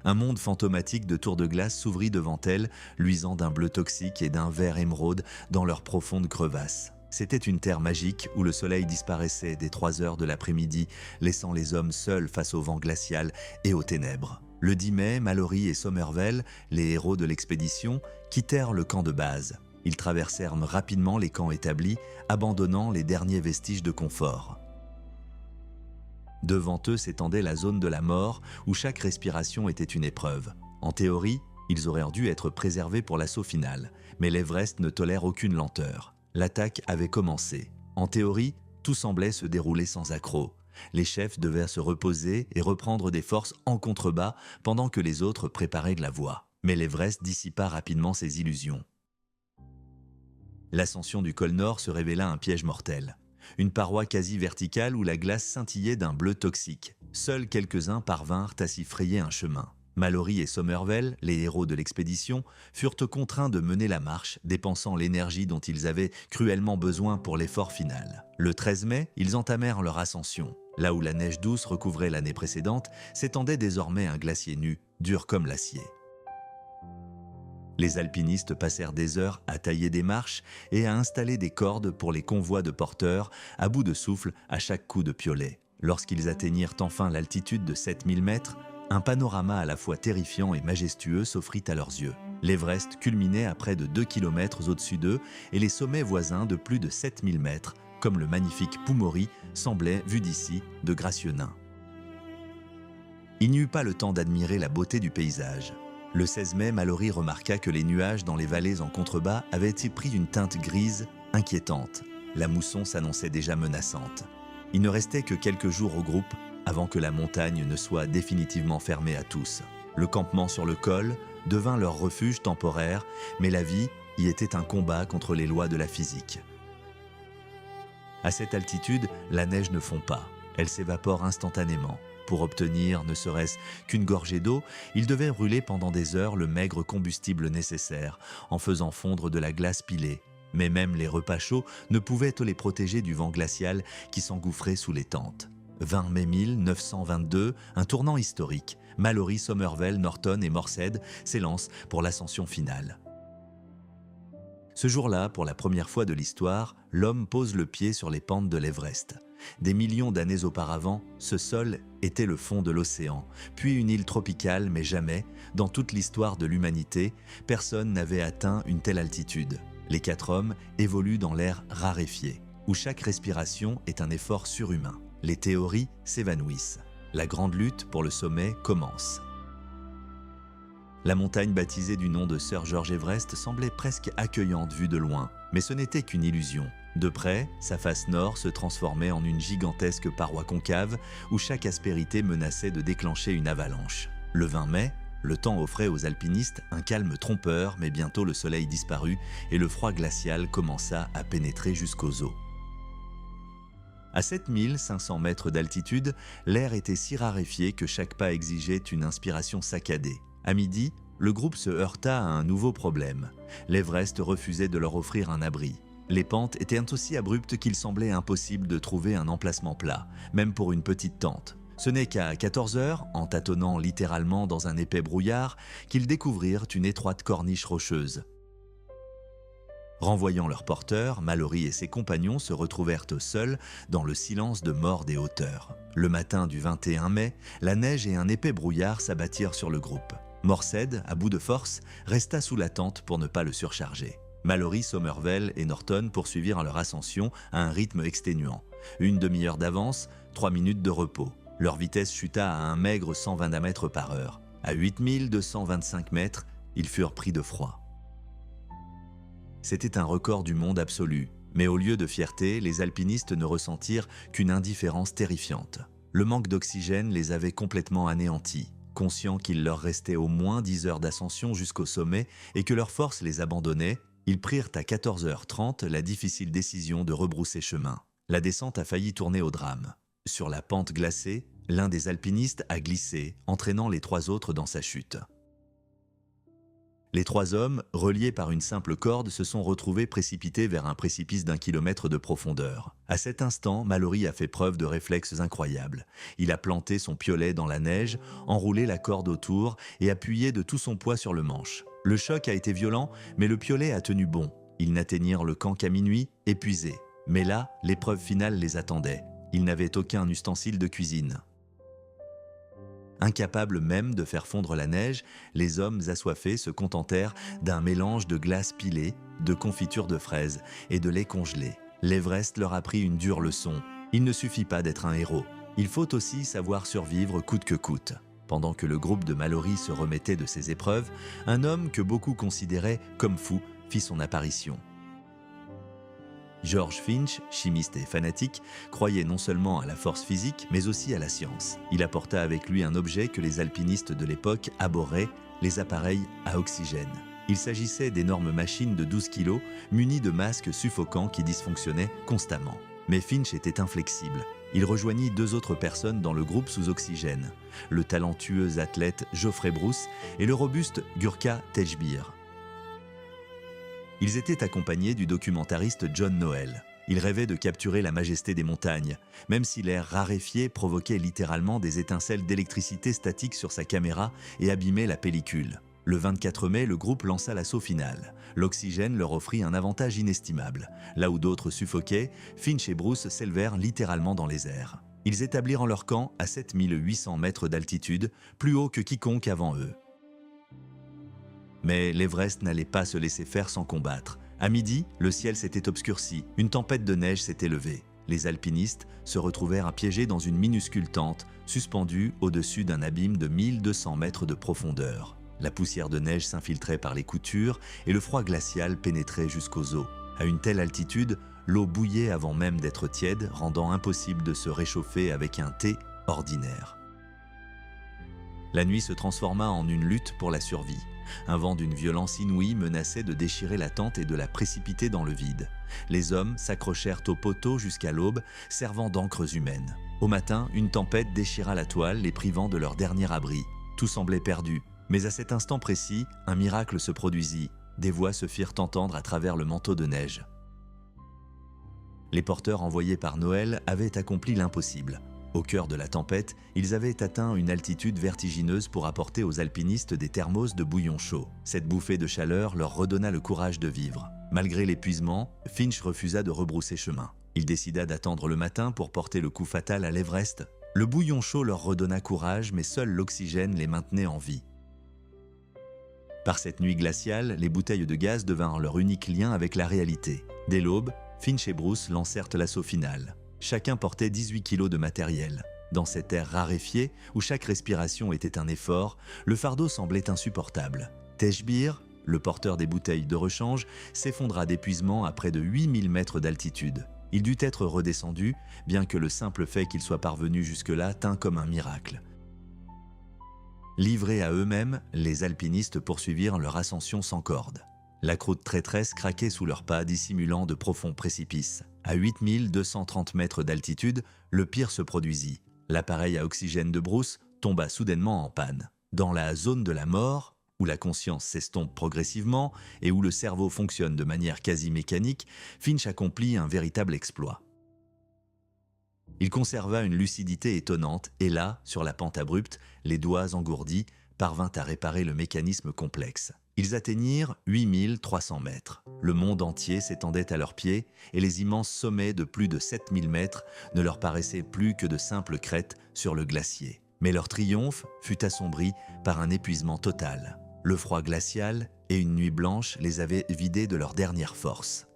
Un monde fantomatique de tours de glace s'ouvrit devant elles, luisant d'un bleu toxique et d'un vert émeraude dans leurs profondes crevasses. C'était une terre magique où le soleil disparaissait dès 3 heures de l'après-midi, laissant les hommes seuls face au vent glacial et aux ténèbres. Le 10 mai, Mallory et Somervell, les héros de l'expédition, quittèrent le camp de base. Ils traversèrent rapidement les camps établis, abandonnant les derniers vestiges de confort. Devant eux s'étendait la zone de la mort, où chaque respiration était une épreuve. En théorie, ils auraient dû être préservés pour l'assaut final, mais l'Everest ne tolère aucune lenteur. L'attaque avait commencé. En théorie, tout semblait se dérouler sans accroc. Les chefs devaient se reposer et reprendre des forces en contrebas pendant que les autres préparaient de la voie. Mais l'Everest dissipa rapidement ses illusions. L'ascension du col Nord se révéla un piège mortel. Une paroi quasi verticale où la glace scintillait d'un bleu toxique. Seuls quelques-uns parvinrent à s'y frayer un chemin. Mallory et Somervell, les héros de l'expédition, furent contraints de mener la marche, dépensant l'énergie dont ils avaient cruellement besoin pour l'effort final. Le 13 mai, ils entamèrent leur ascension. Là où la neige douce recouvrait l'année précédente, s'étendait désormais un glacier nu, dur comme l'acier. Les alpinistes passèrent des heures à tailler des marches et à installer des cordes pour les convois de porteurs, à bout de souffle à chaque coup de piolet. Lorsqu'ils atteignirent enfin l'altitude de 7000 mètres, un panorama à la fois terrifiant et majestueux s'offrit à leurs yeux. L'Everest culminait à près de 2 km au-dessus d'eux et les sommets voisins de plus de 7000 mètres, comme le magnifique Pumori, semblaient, vu d'ici, de gracieux nains. Il n'y eut pas le temps d'admirer la beauté du paysage. Le 16 mai, Mallory remarqua que les nuages dans les vallées en contrebas avaient pris une teinte grise, inquiétante. La mousson s'annonçait déjà menaçante. Il ne restait que quelques jours au groupe avant que la montagne ne soit définitivement fermée à tous. Le campement sur le col devint leur refuge temporaire, mais la vie y était un combat contre les lois de la physique. À cette altitude, la neige ne fond pas, elle s'évapore instantanément. Pour obtenir ne serait-ce qu'une gorgée d'eau, ils devaient brûler pendant des heures le maigre combustible nécessaire, en faisant fondre de la glace pilée. Mais même les repas chauds ne pouvaient les protéger du vent glacial qui s'engouffrait sous les tentes. 20 mai 1922, un tournant historique. Mallory, Somervell, Norton et Morseed s'élancent pour l'ascension finale. Ce jour-là, pour la première fois de l'histoire, l'homme pose le pied sur les pentes de l'Everest. Des millions d'années auparavant, ce sol était le fond de l'océan, puis une île tropicale, mais jamais, dans toute l'histoire de l'humanité, personne n'avait atteint une telle altitude. Les 4 hommes évoluent dans l'air raréfié, où chaque respiration est un effort surhumain. Les théories s'évanouissent. La grande lutte pour le sommet commence. La montagne baptisée du nom de Sir George Everest semblait presque accueillante vue de loin, mais ce n'était qu'une illusion. De près, sa face nord se transformait en une gigantesque paroi concave où chaque aspérité menaçait de déclencher une avalanche. Le 20 mai, le temps offrait aux alpinistes un calme trompeur, mais bientôt le soleil disparut et le froid glacial commença à pénétrer jusqu'aux os. À 7500 mètres d'altitude, l'air était si raréfié que chaque pas exigeait une inspiration saccadée. À midi, le groupe se heurta à un nouveau problème. L'Everest refusait de leur offrir un abri. Les pentes étaient aussi abruptes qu'il semblait impossible de trouver un emplacement plat, même pour une petite tente. Ce n'est qu'à 14 heures, en tâtonnant littéralement dans un épais brouillard, qu'ils découvrirent une étroite corniche rocheuse. Renvoyant leur porteur, Mallory et ses compagnons se retrouvèrent seuls dans le silence de mort des hauteurs. Le matin du 21 mai, la neige et un épais brouillard s'abattirent sur le groupe. Morseed, à bout de force, resta sous la tente pour ne pas le surcharger. Mallory, Somervell et Norton poursuivirent leur ascension à un rythme exténuant. 1 demi-heure d'avance, 3 minutes de repos. Leur vitesse chuta à un maigre 120 mètres par heure. À 8225 mètres, ils furent pris de froid. C'était un record du monde absolu, mais au lieu de fierté, les alpinistes ne ressentirent qu'une indifférence terrifiante. Le manque d'oxygène les avait complètement anéantis. Conscients qu'il leur restait au moins 10 heures d'ascension jusqu'au sommet et que leurs forces les abandonnaient, ils prirent à 14h30 la difficile décision de rebrousser chemin. La descente a failli tourner au drame. Sur la pente glacée, l'un des alpinistes a glissé, entraînant les 3 autres dans sa chute. Les 3 hommes, reliés par une simple corde, se sont retrouvés précipités vers un précipice d'1 kilomètre de profondeur. À cet instant, Mallory a fait preuve de réflexes incroyables. Il a planté son piolet dans la neige, enroulé la corde autour et appuyé de tout son poids sur le manche. Le choc a été violent, mais le piolet a tenu bon. Ils n'atteignirent le camp qu'à minuit, épuisés. Mais là, l'épreuve finale les attendait. Ils n'avaient aucun ustensile de cuisine. Incapables même de faire fondre la neige, les hommes assoiffés se contentèrent d'un mélange de glace pilée, de confiture de fraises et de lait congelé. L'Everest leur a appris une dure leçon. Il ne suffit pas d'être un héros. Il faut aussi savoir survivre coûte que coûte. Pendant que le groupe de Mallory se remettait de ses épreuves, un homme que beaucoup considéraient comme fou fit son apparition. George Finch, chimiste et fanatique, croyait non seulement à la force physique, mais aussi à la science. Il apporta avec lui un objet que les alpinistes de l'époque abhorraient, les appareils à oxygène. Il s'agissait d'énormes machines de 12 kg, munies de masques suffocants qui dysfonctionnaient constamment. Mais Finch était inflexible. Il rejoignit 2 autres personnes dans le groupe sous oxygène, le talentueux athlète Geoffrey Bruce et le robuste Gurkha Tejbir. Ils étaient accompagnés du documentariste John Noel. Il rêvait de capturer la majesté des montagnes, même si l'air raréfié provoquait littéralement des étincelles d'électricité statique sur sa caméra et abîmait la pellicule. Le 24 mai, le groupe lança l'assaut final. L'oxygène leur offrit un avantage inestimable. Là où d'autres suffoquaient, Finch et Bruce s'élevèrent littéralement dans les airs. Ils établirent leur camp à 7800 mètres d'altitude, plus haut que quiconque avant eux. Mais l'Everest n'allait pas se laisser faire sans combattre. À midi, le ciel s'était obscurci, une tempête de neige s'était levée. Les alpinistes se retrouvèrent piégés dans une minuscule tente, suspendue au-dessus d'un abîme de 1200 mètres de profondeur. La poussière de neige s'infiltrait par les coutures et le froid glacial pénétrait jusqu'aux os. À une telle altitude, l'eau bouillait avant même d'être tiède, rendant impossible de se réchauffer avec un thé ordinaire. La nuit se transforma en une lutte pour la survie. Un vent d'une violence inouïe menaçait de déchirer la tente et de la précipiter dans le vide. Les hommes s'accrochèrent aux poteaux jusqu'à l'aube, servant d'ancres humaines. Au matin, une tempête déchira la toile, les privant de leur dernier abri. Tout semblait perdu. Mais à cet instant précis, un miracle se produisit. Des voix se firent entendre à travers le manteau de neige. Les porteurs envoyés par Noël avaient accompli l'impossible. Au cœur de la tempête, ils avaient atteint une altitude vertigineuse pour apporter aux alpinistes des thermos de bouillon chaud. Cette bouffée de chaleur leur redonna le courage de vivre. Malgré l'épuisement, Finch refusa de rebrousser chemin. Il décida d'attendre le matin pour porter le coup fatal à l'Everest. Le bouillon chaud leur redonna courage, mais seul l'oxygène les maintenait en vie. Par cette nuit glaciale, les bouteilles de gaz devinrent leur unique lien avec la réalité. Dès l'aube, Finch et Bruce lancèrent l'assaut final. Chacun portait 18 kilos de matériel. Dans cet air raréfié, où chaque respiration était un effort, le fardeau semblait insupportable. Tejbir, le porteur des bouteilles de rechange, s'effondra d'épuisement à près de 8000 mètres d'altitude. Il dut être redescendu, bien que le simple fait qu'il soit parvenu jusque-là tint comme un miracle. Livrés à eux-mêmes, les alpinistes poursuivirent leur ascension sans corde. La croûte traîtresse craquait sous leurs pas, dissimulant de profonds précipices. À 8230 mètres d'altitude, le pire se produisit. L'appareil à oxygène de Bruce tomba soudainement en panne. Dans la zone de la mort, où la conscience s'estompe progressivement et où le cerveau fonctionne de manière quasi mécanique, Finch accomplit un véritable exploit. Il conserva une lucidité étonnante et là, sur la pente abrupte, les doigts engourdis, parvint à réparer le mécanisme complexe. Ils atteignirent 8300 mètres. Le monde entier s'étendait à leurs pieds et les immenses sommets de plus de 7000 mètres ne leur paraissaient plus que de simples crêtes sur le glacier. Mais leur triomphe fut assombri par un épuisement total. Le froid glacial et une nuit blanche les avaient vidés de leur dernière force.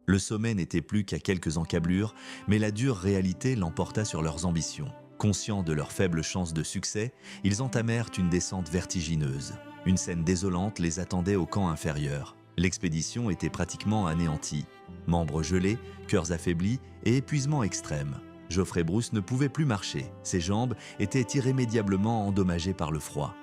Le sommet n'était plus qu'à quelques encablures, mais la dure réalité l'emporta sur leurs ambitions. Conscients de leurs faibles chances de succès, ils entamèrent une descente vertigineuse. Une scène désolante les attendait au camp inférieur. L'expédition était pratiquement anéantie. Membres gelés, cœurs affaiblis et épuisement extrême. Geoffrey Bruce ne pouvait plus marcher. Ses jambes étaient irrémédiablement endommagées par le froid.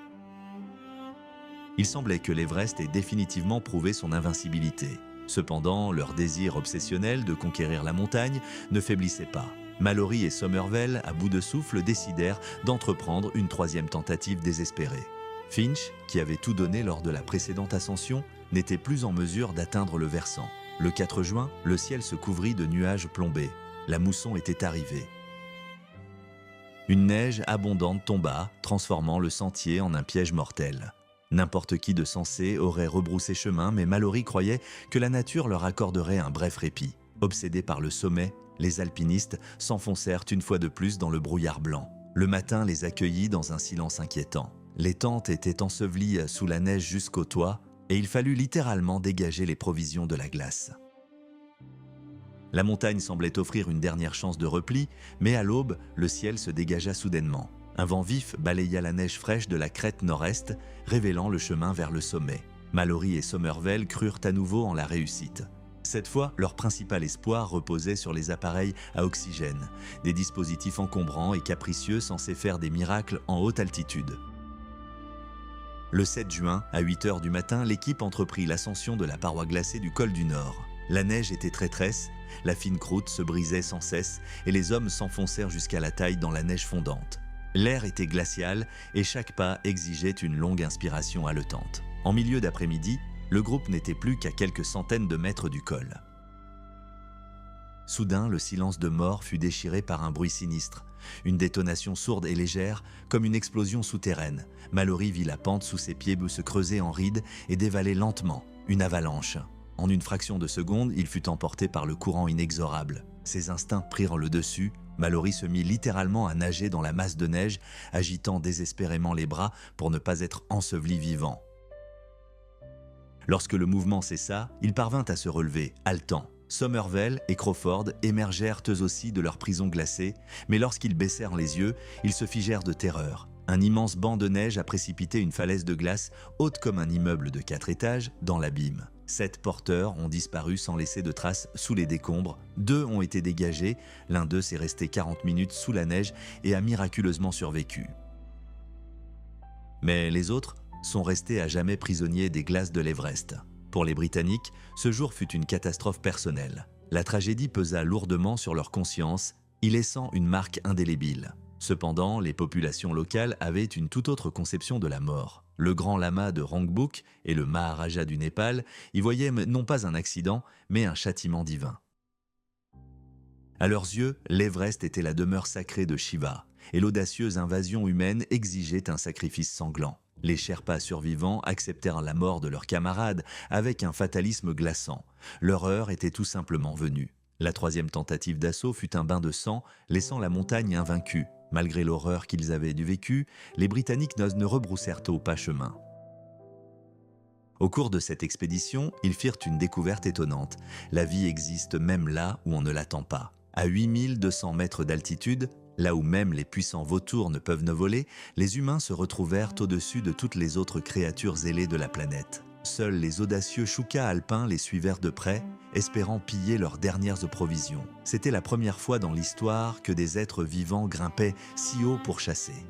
Il semblait que l'Everest ait définitivement prouvé son invincibilité. Cependant, leur désir obsessionnel de conquérir la montagne ne faiblissait pas. Mallory et Somervell, à bout de souffle, décidèrent d'entreprendre une troisième tentative désespérée. Finch, qui avait tout donné lors de la précédente ascension, n'était plus en mesure d'atteindre le versant. Le 4 juin, le ciel se couvrit de nuages plombés. La mousson était arrivée. Une neige abondante tomba, transformant le sentier en un piège mortel. N'importe qui de sensé aurait rebroussé chemin, mais Mallory croyait que la nature leur accorderait un bref répit. Obsédés par le sommet, les alpinistes s'enfoncèrent une fois de plus dans le brouillard blanc. Le matin les accueillit dans un silence inquiétant. Les tentes étaient ensevelies sous la neige jusqu'au toit, et il fallut littéralement dégager les provisions de la glace. La montagne semblait offrir une dernière chance de repli, mais à l'aube, le ciel se dégagea soudainement. Un vent vif balaya la neige fraîche de la crête nord-est, révélant le chemin vers le sommet. Mallory et Somervell crurent à nouveau en la réussite. Cette fois, leur principal espoir reposait sur les appareils à oxygène, des dispositifs encombrants et capricieux censés faire des miracles en haute altitude. Le 7 juin, à 8 h du matin, l'équipe entreprit l'ascension de la paroi glacée du col du Nord. La neige était traîtresse, la fine croûte se brisait sans cesse et les hommes s'enfoncèrent jusqu'à la taille dans la neige fondante. L'air était glacial et chaque pas exigeait une longue inspiration haletante. En milieu d'après-midi, le groupe n'était plus qu'à quelques centaines de mètres du col. Soudain, le silence de mort fut déchiré par un bruit sinistre. Une détonation sourde et légère, comme une explosion souterraine. Mallory vit la pente sous ses pieds se creuser en rides et dévaler lentement, une avalanche. En une fraction de seconde, il fut emporté par le courant inexorable. Ses instincts prirent le dessus. Mallory se mit littéralement à nager dans la masse de neige, agitant désespérément les bras pour ne pas être enseveli vivant. Lorsque le mouvement cessa, il parvint à se relever, haletant. Somervell et Crawford émergèrent eux aussi de leur prison glacée, mais lorsqu'ils baissèrent les yeux, ils se figèrent de terreur. Un immense banc de neige a précipité une falaise de glace, haute comme un immeuble de 4 étages, dans l'abîme. 7 porteurs ont disparu sans laisser de traces sous les décombres. 2 ont été dégagés, l'un d'eux s'est resté 40 minutes sous la neige et a miraculeusement survécu. Mais les autres sont restés à jamais prisonniers des glaces de l'Everest. Pour les Britanniques, ce jour fut une catastrophe personnelle. La tragédie pesa lourdement sur leur conscience, y laissant une marque indélébile. Cependant, les populations locales avaient une toute autre conception de la mort. Le grand lama de Rongbuk et le Maharaja du Népal y voyaient non pas un accident, mais un châtiment divin. À leurs yeux, l'Everest était la demeure sacrée de Shiva, et l'audacieuse invasion humaine exigeait un sacrifice sanglant. Les Sherpas survivants acceptèrent la mort de leurs camarades avec un fatalisme glaçant. Leur heure était tout simplement venue. La 3e tentative d'assaut fut un bain de sang, laissant la montagne invaincue. Malgré l'horreur qu'ils avaient du vécu, les Britanniques ne rebroussèrent pas chemin. Au cours de cette expédition, ils firent une découverte étonnante. La vie existe même là où on ne l'attend pas. À 8200 mètres d'altitude, là où même les puissants vautours ne peuvent ne voler, les humains se retrouvèrent au-dessus de toutes les autres créatures ailées de la planète. Seuls les audacieux choucas alpins les suivèrent de près, espérant piller leurs dernières provisions. C'était la première fois dans l'histoire que des êtres vivants grimpaient si haut pour chasser.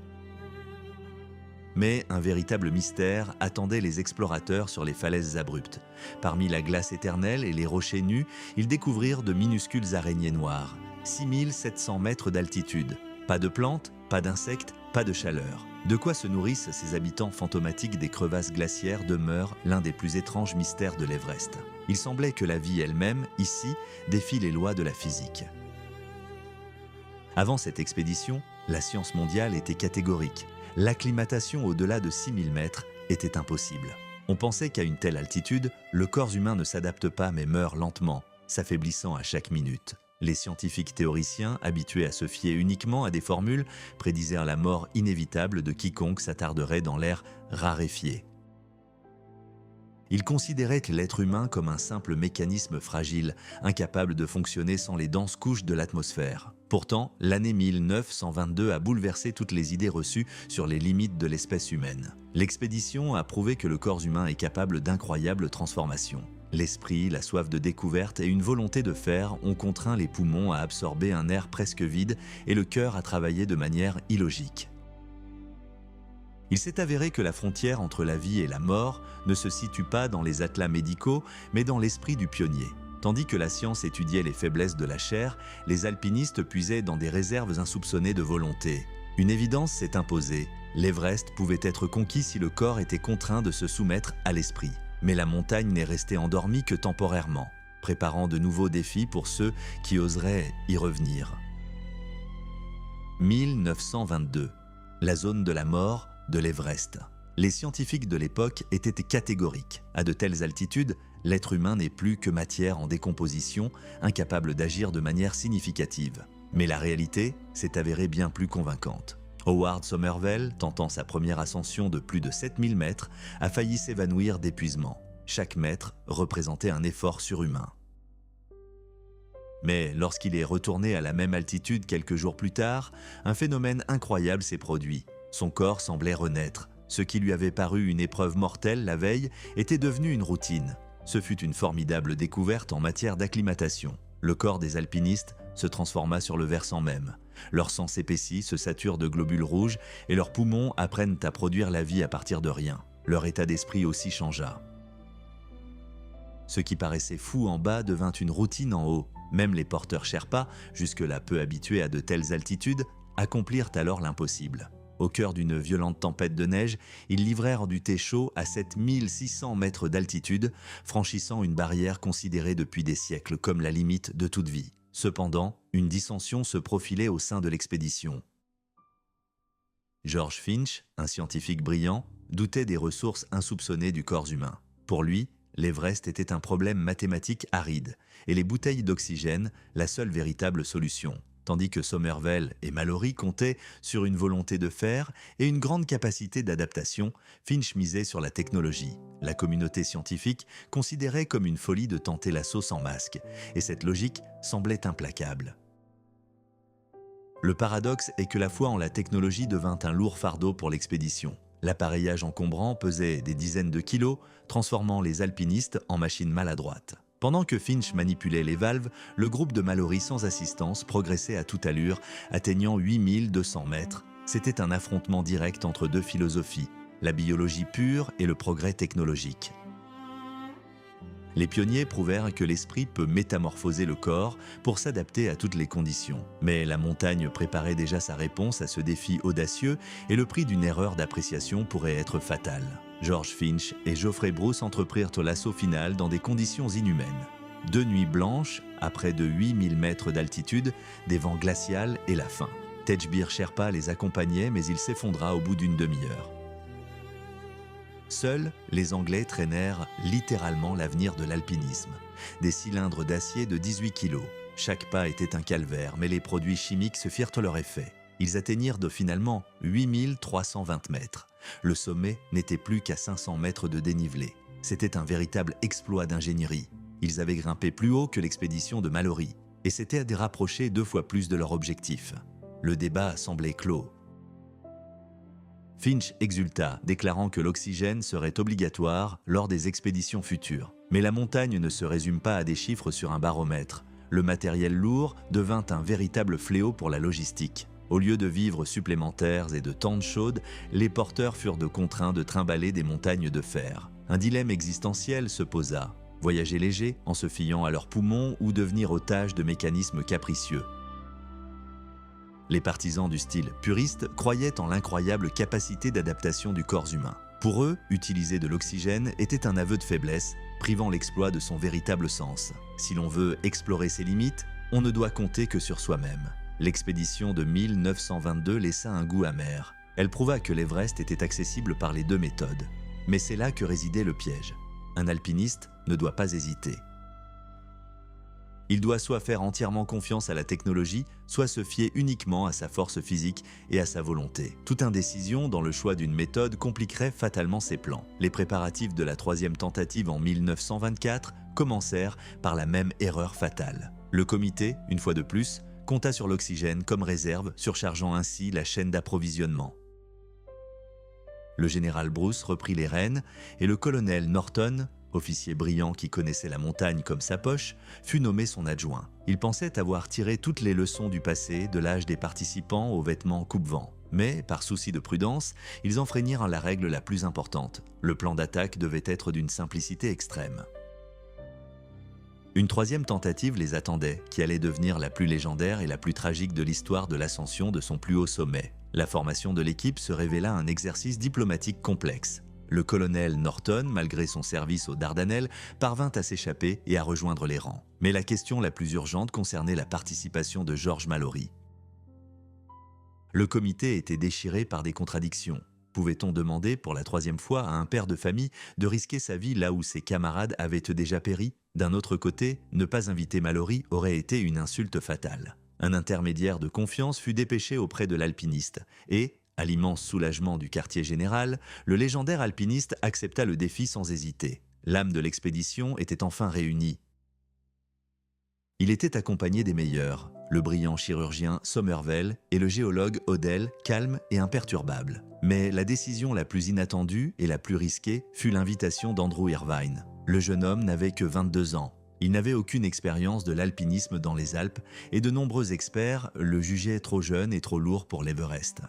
Mais un véritable mystère attendait les explorateurs sur les falaises abruptes. Parmi la glace éternelle et les rochers nus, ils découvrirent de minuscules araignées noires. 6700 mètres d'altitude. Pas de plantes, pas d'insectes, pas de chaleur. De quoi se nourrissent ces habitants fantomatiques des crevasses glaciaires demeure l'un des plus étranges mystères de l'Everest. Il semblait que la vie elle-même, ici, défie les lois de la physique. Avant cette expédition, la science mondiale était catégorique. L'acclimatation au-delà de 6000 mètres était impossible. On pensait qu'à une telle altitude, le corps humain ne s'adapte pas mais meurt lentement, s'affaiblissant à chaque minute. Les scientifiques théoriciens, habitués à se fier uniquement à des formules, prédisèrent la mort inévitable de quiconque s'attarderait dans l'air raréfié. Ils considéraient l'être humain comme un simple mécanisme fragile, incapable de fonctionner sans les denses couches de l'atmosphère. Pourtant, l'année 1922 a bouleversé toutes les idées reçues sur les limites de l'espèce humaine. L'expédition a prouvé que le corps humain est capable d'incroyables transformations. L'esprit, la soif de découverte et une volonté de faire ont contraint les poumons à absorber un air presque vide et le cœur à travailler de manière illogique. Il s'est avéré que la frontière entre la vie et la mort ne se situe pas dans les atlas médicaux, mais dans l'esprit du pionnier. Tandis que la science étudiait les faiblesses de la chair, les alpinistes puisaient dans des réserves insoupçonnées de volonté. Une évidence s'est imposée. L'Everest pouvait être conquis si le corps était contraint de se soumettre à l'esprit. Mais la montagne n'est restée endormie que temporairement, préparant de nouveaux défis pour ceux qui oseraient y revenir. 1922, la zone de la mort de l'Everest. Les scientifiques de l'époque étaient catégoriques. À de telles altitudes, l'être humain n'est plus que matière en décomposition, incapable d'agir de manière significative. Mais la réalité s'est avérée bien plus convaincante. Howard Somervell, tentant sa première ascension de plus de 7000 mètres, a failli s'évanouir d'épuisement. Chaque mètre représentait un effort surhumain. Mais lorsqu'il est retourné à la même altitude quelques jours plus tard, un phénomène incroyable s'est produit. Son corps semblait renaître. Ce qui lui avait paru une épreuve mortelle la veille était devenu une routine. Ce fut une formidable découverte en matière d'acclimatation. Le corps des alpinistes se transforma sur le versant même. Leur sang s'épaissit, se sature de globules rouges et leurs poumons apprennent à produire la vie à partir de rien. Leur état d'esprit aussi changea. Ce qui paraissait fou en bas devint une routine en haut. Même les porteurs Sherpas, jusque-là peu habitués à de telles altitudes, accomplirent alors l'impossible. Au cœur d'une violente tempête de neige, ils livrèrent du thé chaud à 7600 mètres d'altitude, franchissant une barrière considérée depuis des siècles comme la limite de toute vie. Cependant, une dissension se profilait au sein de l'expédition. George Finch, un scientifique brillant, doutait des ressources insoupçonnées du corps humain. Pour lui, l'Everest était un problème mathématique aride, et les bouteilles d'oxygène, la seule véritable solution. Tandis que Somervell et Mallory comptaient sur une volonté de faire et une grande capacité d'adaptation, Finch misait sur la technologie. La communauté scientifique considérait comme une folie de tenter l'assaut sans masque, et cette logique semblait implacable. Le paradoxe est que la foi en la technologie devint un lourd fardeau pour l'expédition. L'appareillage encombrant pesait des dizaines de kilos, transformant les alpinistes en machines maladroites. Pendant que Finch manipulait les valves, le groupe de Mallory sans assistance progressait à toute allure, atteignant 8200 mètres. C'était un affrontement direct entre deux philosophies, la biologie pure et le progrès technologique. Les pionniers prouvèrent que l'esprit peut métamorphoser le corps pour s'adapter à toutes les conditions. Mais la montagne préparait déjà sa réponse à ce défi audacieux et le prix d'une erreur d'appréciation pourrait être fatal. George Finch et Geoffrey Bruce entreprirent l'assaut final dans des conditions inhumaines. 2 nuits blanches, à près de 8000 mètres d'altitude, des vents glacials et la faim. Tejbir Sherpa les accompagnait, mais il s'effondra au bout d'une demi-heure. Seuls, les Anglais traînèrent littéralement l'avenir de l'alpinisme. Des cylindres d'acier de 18 kilos. Chaque pas était un calvaire, mais les produits chimiques se firent leur effet. Ils atteignirent finalement 8320 mètres. Le sommet n'était plus qu'à 500 mètres de dénivelé. C'était un véritable exploit d'ingénierie. Ils avaient grimpé plus haut que l'expédition de Mallory, et s'étaient rapprochés 2 fois plus de leur objectif. Le débat semblait clos. Finch exulta, déclarant que l'oxygène serait obligatoire lors des expéditions futures. Mais la montagne ne se résume pas à des chiffres sur un baromètre. Le matériel lourd devint un véritable fléau pour la logistique. Au lieu de vivres supplémentaires et de tentes chaudes, les porteurs furent contraints de trimballer des montagnes de fer. Un dilemme existentiel se posa. Voyager léger en se fiant à leurs poumons ou devenir otage de mécanismes capricieux. Les partisans du style puriste croyaient en l'incroyable capacité d'adaptation du corps humain. Pour eux, utiliser de l'oxygène était un aveu de faiblesse, privant l'exploit de son véritable sens. Si l'on veut explorer ses limites, on ne doit compter que sur soi-même. L'expédition de 1922 laissa un goût amer. Elle prouva que l'Everest était accessible par les 2 méthodes. Mais c'est là que résidait le piège. Un alpiniste ne doit pas hésiter. Il doit soit faire entièrement confiance à la technologie, soit se fier uniquement à sa force physique et à sa volonté. Toute indécision dans le choix d'une méthode compliquerait fatalement ses plans. Les préparatifs de la 3e tentative en 1924 commencèrent par la même erreur fatale. Le comité, une fois de plus, compta sur l'oxygène comme réserve, surchargeant ainsi la chaîne d'approvisionnement. Le général Bruce reprit les rênes et le colonel Norton, officier brillant qui connaissait la montagne comme sa poche, fut nommé son adjoint. Il pensait avoir tiré toutes les leçons du passé, de l'âge des participants aux vêtements coupe-vent. Mais, par souci de prudence, ils enfreignirent la règle la plus importante. Le plan d'attaque devait être d'une simplicité extrême. Une 3e tentative les attendait, qui allait devenir la plus légendaire et la plus tragique de l'histoire de l'ascension de son plus haut sommet. La formation de l'équipe se révéla un exercice diplomatique complexe. Le colonel Norton, malgré son service aux Dardanelles, parvint à s'échapper et à rejoindre les rangs. Mais la question la plus urgente concernait la participation de George Mallory. Le comité était déchiré par des contradictions. Pouvait-on demander pour la 3e fois à un père de famille de risquer sa vie là où ses camarades avaient déjà péri? D'un autre côté, ne pas inviter Mallory aurait été une insulte fatale. Un intermédiaire de confiance fut dépêché auprès de l'alpiniste et, à l'immense soulagement du quartier général, le légendaire alpiniste accepta le défi sans hésiter. L'âme de l'expédition était enfin réunie. Il était accompagné des meilleurs, le brillant chirurgien Somervell et le géologue Odell, calme et imperturbable. Mais la décision la plus inattendue et la plus risquée fut l'invitation d'Andrew Irvine. Le jeune homme n'avait que 22 ans. Il n'avait aucune expérience de l'alpinisme dans les Alpes et de nombreux experts le jugeaient trop jeune et trop lourd pour l'Everest.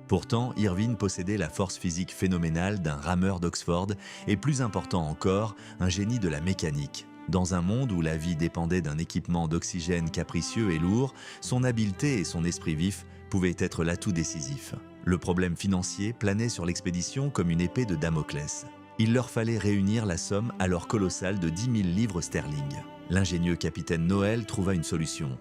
Pourtant, Irvine possédait la force physique phénoménale d'un rameur d'Oxford et, plus important encore, un génie de la mécanique. Dans un monde où la vie dépendait d'un équipement d'oxygène capricieux et lourd, son habileté et son esprit vif pouvaient être l'atout décisif. Le problème financier planait sur l'expédition comme une épée de Damoclès. Il leur fallait réunir la somme alors colossale de 10 000 livres sterling. L'ingénieux capitaine Noël trouva une solution.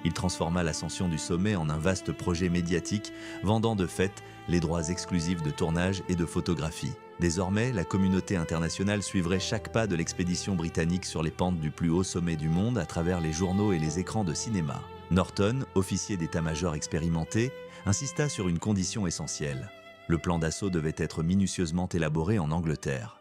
Il transforma l'ascension du sommet en un vaste projet médiatique, vendant de fait les droits exclusifs de tournage et de photographie. Désormais, la communauté internationale suivrait chaque pas de l'expédition britannique sur les pentes du plus haut sommet du monde à travers les journaux et les écrans de cinéma. Norton, officier d'état-major expérimenté, insista sur une condition essentielle. Le plan d'assaut devait être minutieusement élaboré en Angleterre.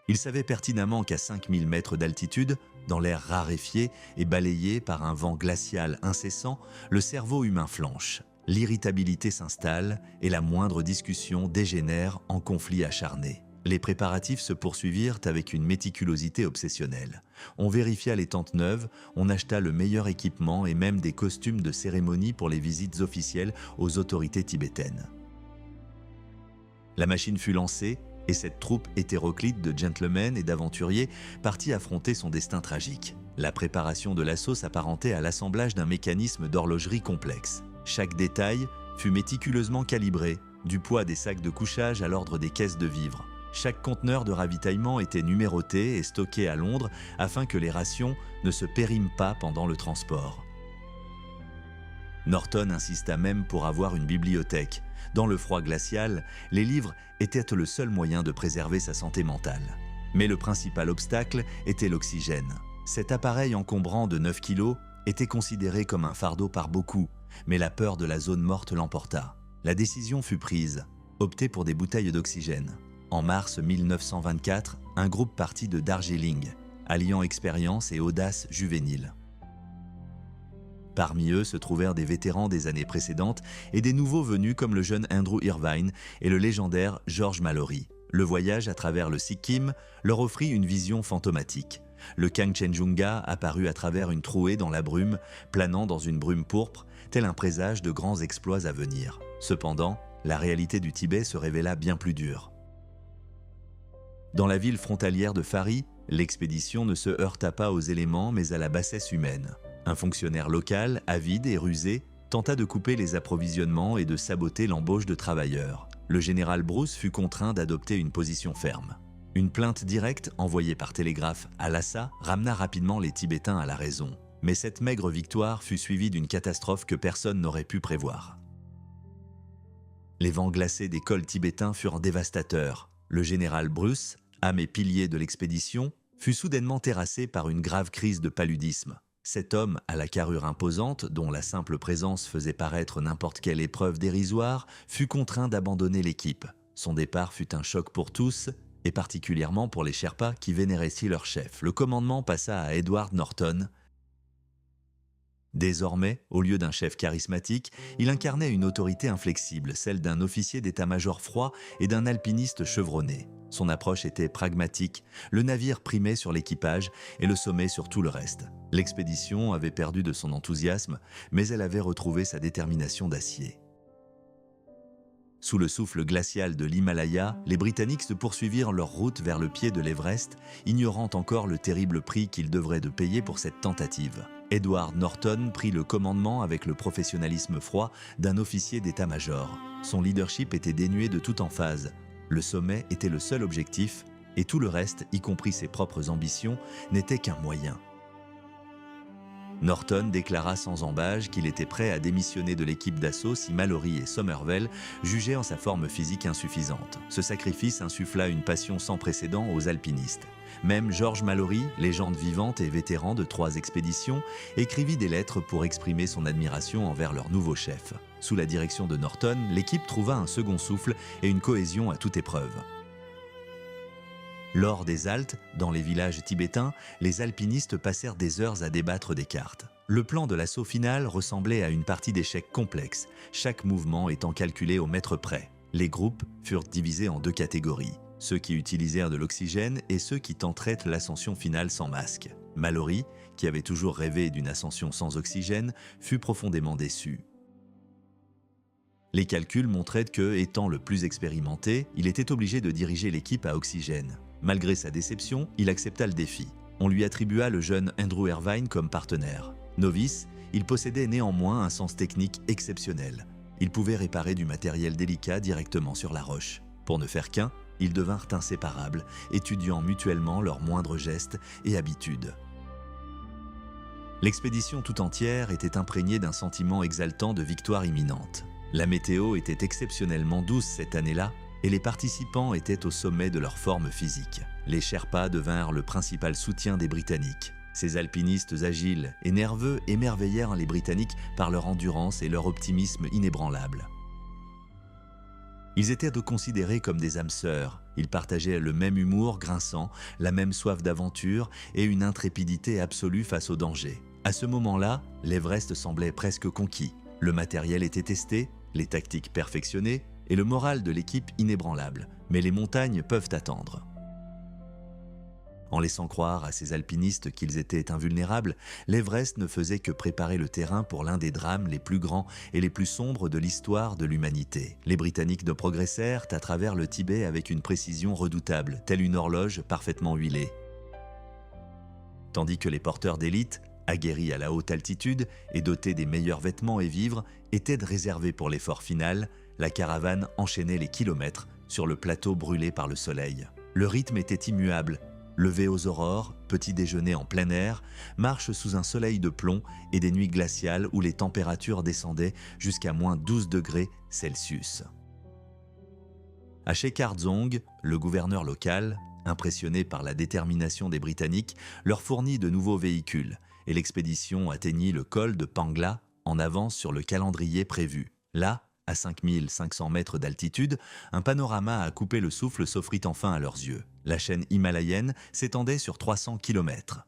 Il savait pertinemment qu'à 5000 mètres d'altitude, dans l'air raréfié et balayé par un vent glacial incessant, le cerveau humain flanche. L'irritabilité s'installe et la moindre discussion dégénère en conflit acharné. Les préparatifs se poursuivirent avec une méticulosité obsessionnelle. On vérifia les tentes neuves, on acheta le meilleur équipement et même des costumes de cérémonie pour les visites officielles aux autorités tibétaines. La machine fut lancée et cette troupe hétéroclite de gentlemen et d'aventuriers partit affronter son destin tragique. La préparation de l'assaut s'apparentait à l'assemblage d'un mécanisme d'horlogerie complexe. Chaque détail fut méticuleusement calibré, du poids des sacs de couchage à l'ordre des caisses de vivres. Chaque conteneur de ravitaillement était numéroté et stocké à Londres afin que les rations ne se périment pas pendant le transport. Norton insista même pour avoir une bibliothèque. Dans le froid glacial, les livres étaient le seul moyen de préserver sa santé mentale. Mais le principal obstacle était l'oxygène. Cet appareil encombrant de 9 kilos était considéré comme un fardeau par beaucoup, mais la peur de la zone morte l'emporta. La décision fut prise, opter pour des bouteilles d'oxygène. En mars 1924, un groupe partit de Darjeeling, alliant expérience et audace juvénile. Parmi eux se trouvèrent des vétérans des années précédentes et des nouveaux venus comme le jeune Andrew Irvine et le légendaire George Mallory. Le voyage à travers le Sikkim leur offrit une vision fantomatique. Le Kangchenjunga apparut à travers une trouée dans la brume, planant dans une brume pourpre, tel un présage de grands exploits à venir. Cependant, la réalité du Tibet se révéla bien plus dure. Dans la ville frontalière de Fari, l'expédition ne se heurta pas aux éléments mais à la bassesse humaine. Un fonctionnaire local, avide et rusé, tenta de couper les approvisionnements et de saboter l'embauche de travailleurs. Le général Bruce fut contraint d'adopter une position ferme. Une plainte directe envoyée par télégraphe à Lhasa ramena rapidement les Tibétains à la raison. Mais cette maigre victoire fut suivie d'une catastrophe que personne n'aurait pu prévoir. Les vents glacés des cols tibétains furent dévastateurs. Le général Bruce, âme et pilier de l'expédition, fut soudainement terrassé par une grave crise de paludisme. Cet homme, à la carrure imposante, dont la simple présence faisait paraître n'importe quelle épreuve dérisoire, fut contraint d'abandonner l'équipe. Son départ fut un choc pour tous, et particulièrement pour les Sherpas qui vénéraient si leur chef. Le commandement passa à Edward Norton. Désormais, au lieu d'un chef charismatique, il incarnait une autorité inflexible, celle d'un officier d'état-major froid et d'un alpiniste chevronné. Son approche était pragmatique, le navire primait sur l'équipage et le sommet sur tout le reste. L'expédition avait perdu de son enthousiasme, mais elle avait retrouvé sa détermination d'acier. Sous le souffle glacial de l'Himalaya, les Britanniques se poursuivirent leur route vers le pied de l'Everest, ignorant encore le terrible prix qu'ils devraient de payer pour cette tentative. Edward Norton prit le commandement avec le professionnalisme froid d'un officier d'état-major. Son leadership était dénué de toute emphase. Le sommet était le seul objectif, et tout le reste, y compris ses propres ambitions, n'était qu'un moyen. Norton déclara sans ambages qu'il était prêt à démissionner de l'équipe d'assaut si Mallory et Somervell jugeaient en sa forme physique insuffisante. Ce sacrifice insuffla une passion sans précédent aux alpinistes. Même George Mallory, légende vivante et vétéran de 3 expéditions, écrivit des lettres pour exprimer son admiration envers leur nouveau chef. Sous la direction de Norton, l'équipe trouva un second souffle et une cohésion à toute épreuve. Lors des haltes, dans les villages tibétains, les alpinistes passèrent des heures à débattre des cartes. Le plan de l'assaut final ressemblait à une partie d'échecs complexe, chaque mouvement étant calculé au mètre près. Les groupes furent divisés en 2 catégories, ceux qui utilisèrent de l'oxygène et ceux qui tenteraient l'ascension finale sans masque. Mallory, qui avait toujours rêvé d'une ascension sans oxygène, fut profondément déçu. Les calculs montraient que, étant le plus expérimenté, il était obligé de diriger l'équipe à oxygène. Malgré sa déception, il accepta le défi. On lui attribua le jeune Andrew Irvine comme partenaire. Novice, il possédait néanmoins un sens technique exceptionnel. Il pouvait réparer du matériel délicat directement sur la roche. Pour ne faire qu'un, ils devinrent inséparables, étudiant mutuellement leurs moindres gestes et habitudes. L'expédition tout entière était imprégnée d'un sentiment exaltant de victoire imminente. La météo était exceptionnellement douce cette année-là, et les participants étaient au sommet de leur forme physique. Les Sherpas devinrent le principal soutien des Britanniques. Ces alpinistes agiles et nerveux émerveillèrent les Britanniques par leur endurance et leur optimisme inébranlable. Ils étaient considérés comme des âmes sœurs. Ils partageaient le même humour grinçant, la même soif d'aventure et une intrépidité absolue face au danger. À ce moment-là, l'Everest semblait presque conquis. Le matériel était testé, les tactiques perfectionnées, et le moral de l'équipe inébranlable, mais les montagnes peuvent attendre. En laissant croire à ces alpinistes qu'ils étaient invulnérables, l'Everest ne faisait que préparer le terrain pour l'un des drames les plus grands et les plus sombres de l'histoire de l'humanité. Les Britanniques progressèrent à travers le Tibet avec une précision redoutable, telle une horloge parfaitement huilée. Tandis que les porteurs d'élite, aguerris à la haute altitude et dotés des meilleurs vêtements et vivres, étaient réservés pour l'effort final, la caravane enchaînait les kilomètres sur le plateau brûlé par le soleil. Le rythme était immuable. Lever aux aurores, petit déjeuner en plein air, marche sous un soleil de plomb et des nuits glaciales où les températures descendaient jusqu'à moins 12 degrés Celsius. À Shekhar Dzong, le gouverneur local, impressionné par la détermination des Britanniques, leur fournit de nouveaux véhicules et l'expédition atteignit le col de Pangla en avance sur le calendrier prévu. Là, à 5500 mètres d'altitude, un panorama à couper le souffle s'offrit enfin à leurs yeux. La chaîne himalayenne s'étendait sur 300 km.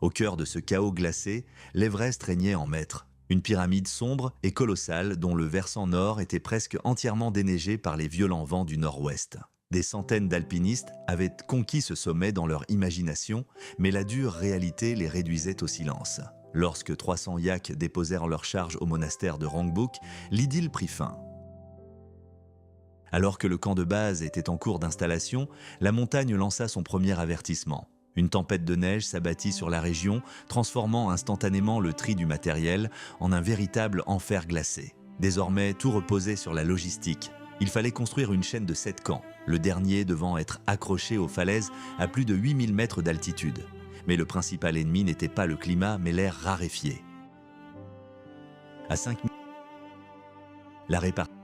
Au cœur de ce chaos glacé, l'Everest régnait en maître. Une pyramide sombre et colossale dont le versant nord était presque entièrement déneigé par les violents vents du nord-ouest. Des centaines d'alpinistes avaient conquis ce sommet dans leur imagination, mais la dure réalité les réduisait au silence. Lorsque 300 yaks déposèrent leur charge au monastère de Rongbuk, l'idylle prit fin. Alors que le camp de base était en cours d'installation, la montagne lança son premier avertissement. Une tempête de neige s'abattit sur la région, transformant instantanément le tri du matériel en un véritable enfer glacé. Désormais, tout reposait sur la logistique. Il fallait construire une chaîne de 7 camps, le dernier devant être accroché aux falaises à plus de 8000 mètres d'altitude. Mais le principal ennemi n'était pas le climat, mais l'air raréfié. À 5000, la répartition.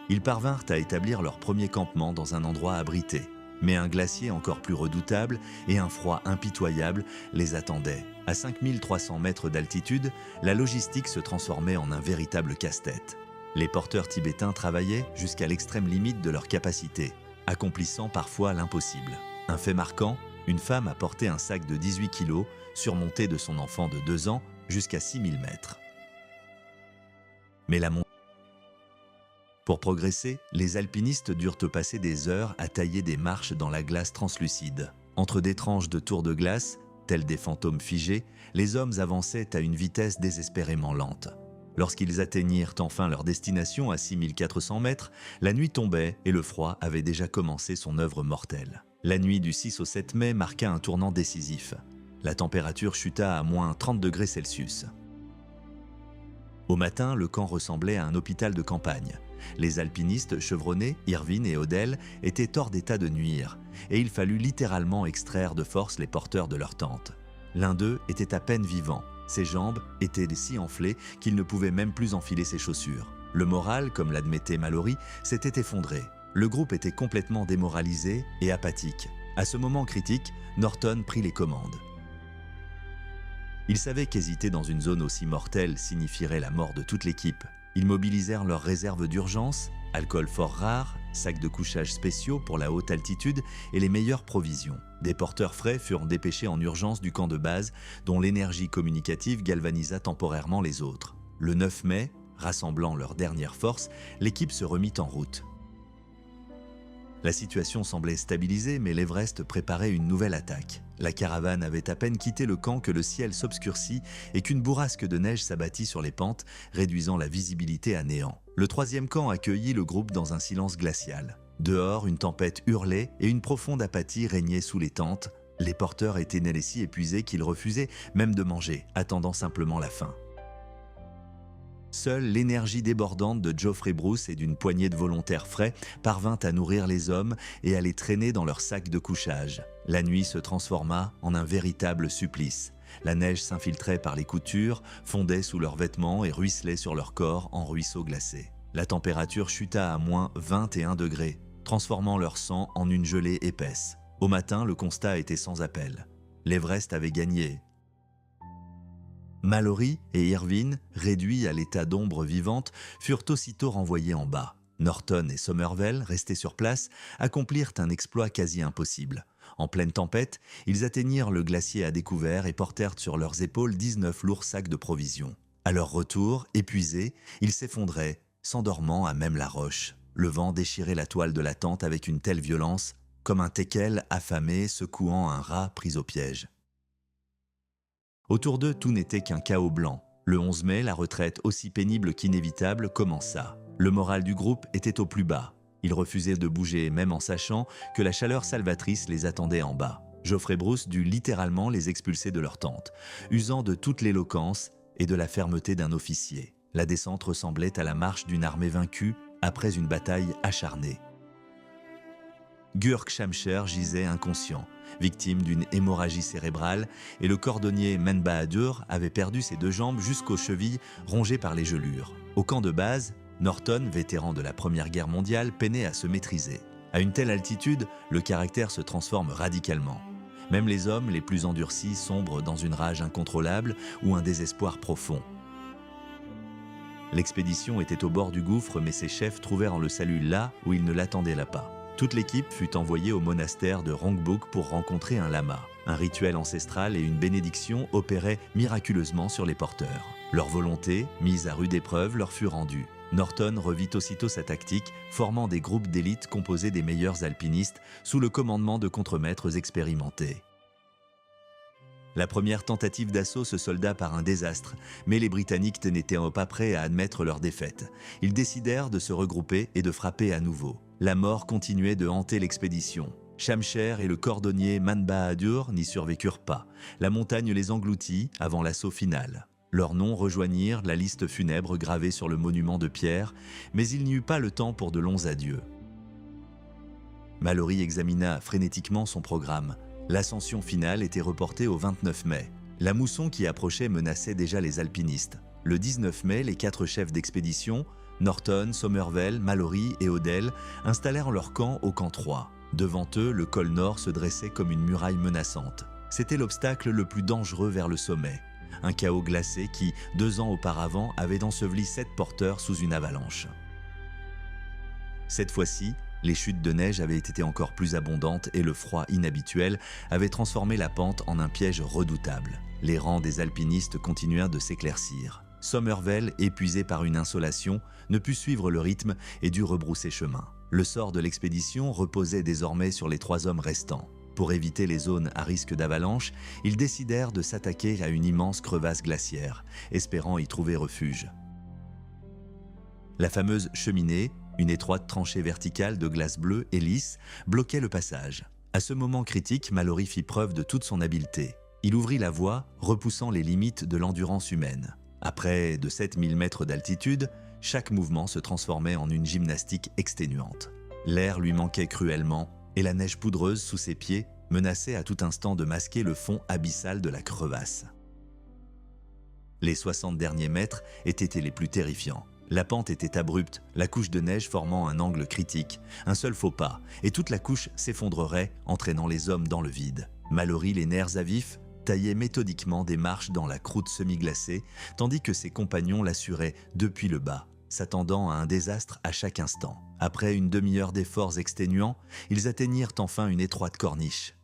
Ils parvinrent à établir leur premier campement dans un endroit abrité. Mais un glacier encore plus redoutable et un froid impitoyable les attendaient. À 5300 mètres d'altitude, la logistique se transformait en un véritable casse-tête. Les porteurs tibétains travaillaient jusqu'à l'extrême limite de leur capacité, accomplissant parfois l'impossible. Un fait marquant, une femme a porté un sac de 18 kg, surmonté de son enfant de 2 ans, jusqu'à 6000 mètres. Mais la montagne. Pour progresser, les alpinistes durent passer des heures à tailler des marches dans la glace translucide. Entre des tranches de tours de glace, tels des fantômes figés, les hommes avançaient à une vitesse désespérément lente. Lorsqu'ils atteignirent enfin leur destination à 6400 mètres, la nuit tombait et le froid avait déjà commencé son œuvre mortelle. La nuit du 6 au 7 mai marqua un tournant décisif. La température chuta à moins 30 degrés Celsius. Au matin, le camp ressemblait à un hôpital de campagne. Les alpinistes chevronnés, Irvine et Odell, étaient hors d'état de nuire, et il fallut littéralement extraire de force les porteurs de leur tente. L'un d'eux était à peine vivant. Ses jambes étaient si enflées qu'il ne pouvait même plus enfiler ses chaussures. Le moral, comme l'admettait Mallory, s'était effondré. Le groupe était complètement démoralisé et apathique. À ce moment critique, Norton prit les commandes. Ils savaient qu'hésiter dans une zone aussi mortelle signifierait la mort de toute l'équipe. Ils mobilisèrent leurs réserves d'urgence, alcool fort rare, sacs de couchage spéciaux pour la haute altitude et les meilleures provisions. Des porteurs frais furent dépêchés en urgence du camp de base, dont l'énergie communicative galvanisa temporairement les autres. Le 9 mai, rassemblant leurs dernières forces, l'équipe se remit en route. La situation semblait stabilisée, mais l'Everest préparait une nouvelle attaque. La caravane avait à peine quitté le camp que le ciel s'obscurcit et qu'une bourrasque de neige s'abattit sur les pentes, réduisant la visibilité à néant. Le troisième camp accueillit le groupe dans un silence glacial. Dehors, une tempête hurlait et une profonde apathie régnait sous les tentes. Les porteurs étaient si épuisés qu'ils refusaient même de manger, attendant simplement la faim. Seule l'énergie débordante de Geoffrey Bruce et d'une poignée de volontaires frais parvint à nourrir les hommes et à les traîner dans leurs sacs de couchage. La nuit se transforma en un véritable supplice. La neige s'infiltrait par les coutures, fondait sous leurs vêtements et ruisselait sur leur corps en ruisseaux glacés. La température chuta à moins 21 degrés, transformant leur sang en une gelée épaisse. Au matin, le constat était sans appel. L'Everest avait gagné. Mallory et Irvine, réduits à l'état d'ombre vivante, furent aussitôt renvoyés en bas. Norton et Somervell, restés sur place, accomplirent un exploit quasi impossible. En pleine tempête, ils atteignirent le glacier à découvert et portèrent sur leurs épaules 19 lourds sacs de provisions. À leur retour, épuisés, ils s'effondraient, s'endormant à même la roche. Le vent déchirait la toile de la tente avec une telle violence, comme un teckel affamé secouant un rat pris au piège. Autour d'eux, tout n'était qu'un chaos blanc. Le 11 mai, la retraite aussi pénible qu'inévitable commença. Le moral du groupe était au plus bas. Ils refusaient de bouger, même en sachant que la chaleur salvatrice les attendait en bas. Geoffrey Bruce dut littéralement les expulser de leur tente, usant de toute l'éloquence et de la fermeté d'un officier. La descente ressemblait à la marche d'une armée vaincue après une bataille acharnée. Gurk Shamsher gisait inconscient, victime d'une hémorragie cérébrale, et le cordonnier Men Bahadur avait perdu ses 2 jambes jusqu'aux chevilles rongées par les gelures. Au camp de base, Norton, vétéran de la Première Guerre mondiale, peinait à se maîtriser. À une telle altitude, le caractère se transforme radicalement. Même les hommes les plus endurcis sombrent dans une rage incontrôlable ou un désespoir profond. L'expédition était au bord du gouffre, mais ses chefs trouvèrent en le salut là où ils ne l'attendaient pas. Toute l'équipe fut envoyée au monastère de Rongbuk pour rencontrer un lama. Un rituel ancestral et une bénédiction opéraient miraculeusement sur les porteurs. Leur volonté, mise à rude épreuve, leur fut rendue. Norton revit aussitôt sa tactique, formant des groupes d'élite composés des meilleurs alpinistes sous le commandement de contremaîtres expérimentés. La première tentative d'assaut se solda par un désastre, mais les Britanniques n'étaient pas prêts à admettre leur défaite. Ils décidèrent de se regrouper et de frapper à nouveau. La mort continuait de hanter l'expédition. Shamsher et le cordonnier Man Bahadur n'y survécurent pas. La montagne les engloutit avant l'assaut final. Leurs noms rejoignirent la liste funèbre gravée sur le monument de pierre, mais il n'y eut pas le temps pour de longs adieux. Mallory examina frénétiquement son programme. L'ascension finale était reportée au 29 mai. La mousson qui approchait menaçait déjà les alpinistes. Le 19 mai, les 4 chefs d'expédition, Norton, Somervell, Mallory et Odell, installèrent leur camp au camp 3. Devant eux, le col nord se dressait comme une muraille menaçante. C'était l'obstacle le plus dangereux vers le sommet. Un chaos glacé qui, 2 ans auparavant, avait enseveli 7 porteurs sous une avalanche. Cette fois-ci, les chutes de neige avaient été encore plus abondantes et le froid inhabituel avait transformé la pente en un piège redoutable. Les rangs des alpinistes continuèrent de s'éclaircir. Somervell, épuisé par une insolation, ne put suivre le rythme et dut rebrousser chemin. Le sort de l'expédition reposait désormais sur les 3 hommes restants. Pour éviter les zones à risque d'avalanche, ils décidèrent de s'attaquer à une immense crevasse glaciaire, espérant y trouver refuge. La fameuse cheminée, une étroite tranchée verticale de glace bleue et lisse, bloquait le passage. À ce moment critique, Mallory fit preuve de toute son habileté. Il ouvrit la voie, repoussant les limites de l'endurance humaine. À près de 7000 mètres d'altitude, chaque mouvement se transformait en une gymnastique exténuante. L'air lui manquait cruellement et la neige poudreuse sous ses pieds menaçait à tout instant de masquer le fond abyssal de la crevasse. Les 60 derniers mètres étaient les plus terrifiants. La pente était abrupte, la couche de neige formant un angle critique. Un seul faux pas, et toute la couche s'effondrerait, entraînant les hommes dans le vide. Mallory, les nerfs à vif, taillait méthodiquement des marches dans la croûte semi-glacée, tandis que ses compagnons l'assuraient depuis le bas, s'attendant à un désastre à chaque instant. Après une demi-heure d'efforts exténuants, ils atteignirent enfin une étroite corniche.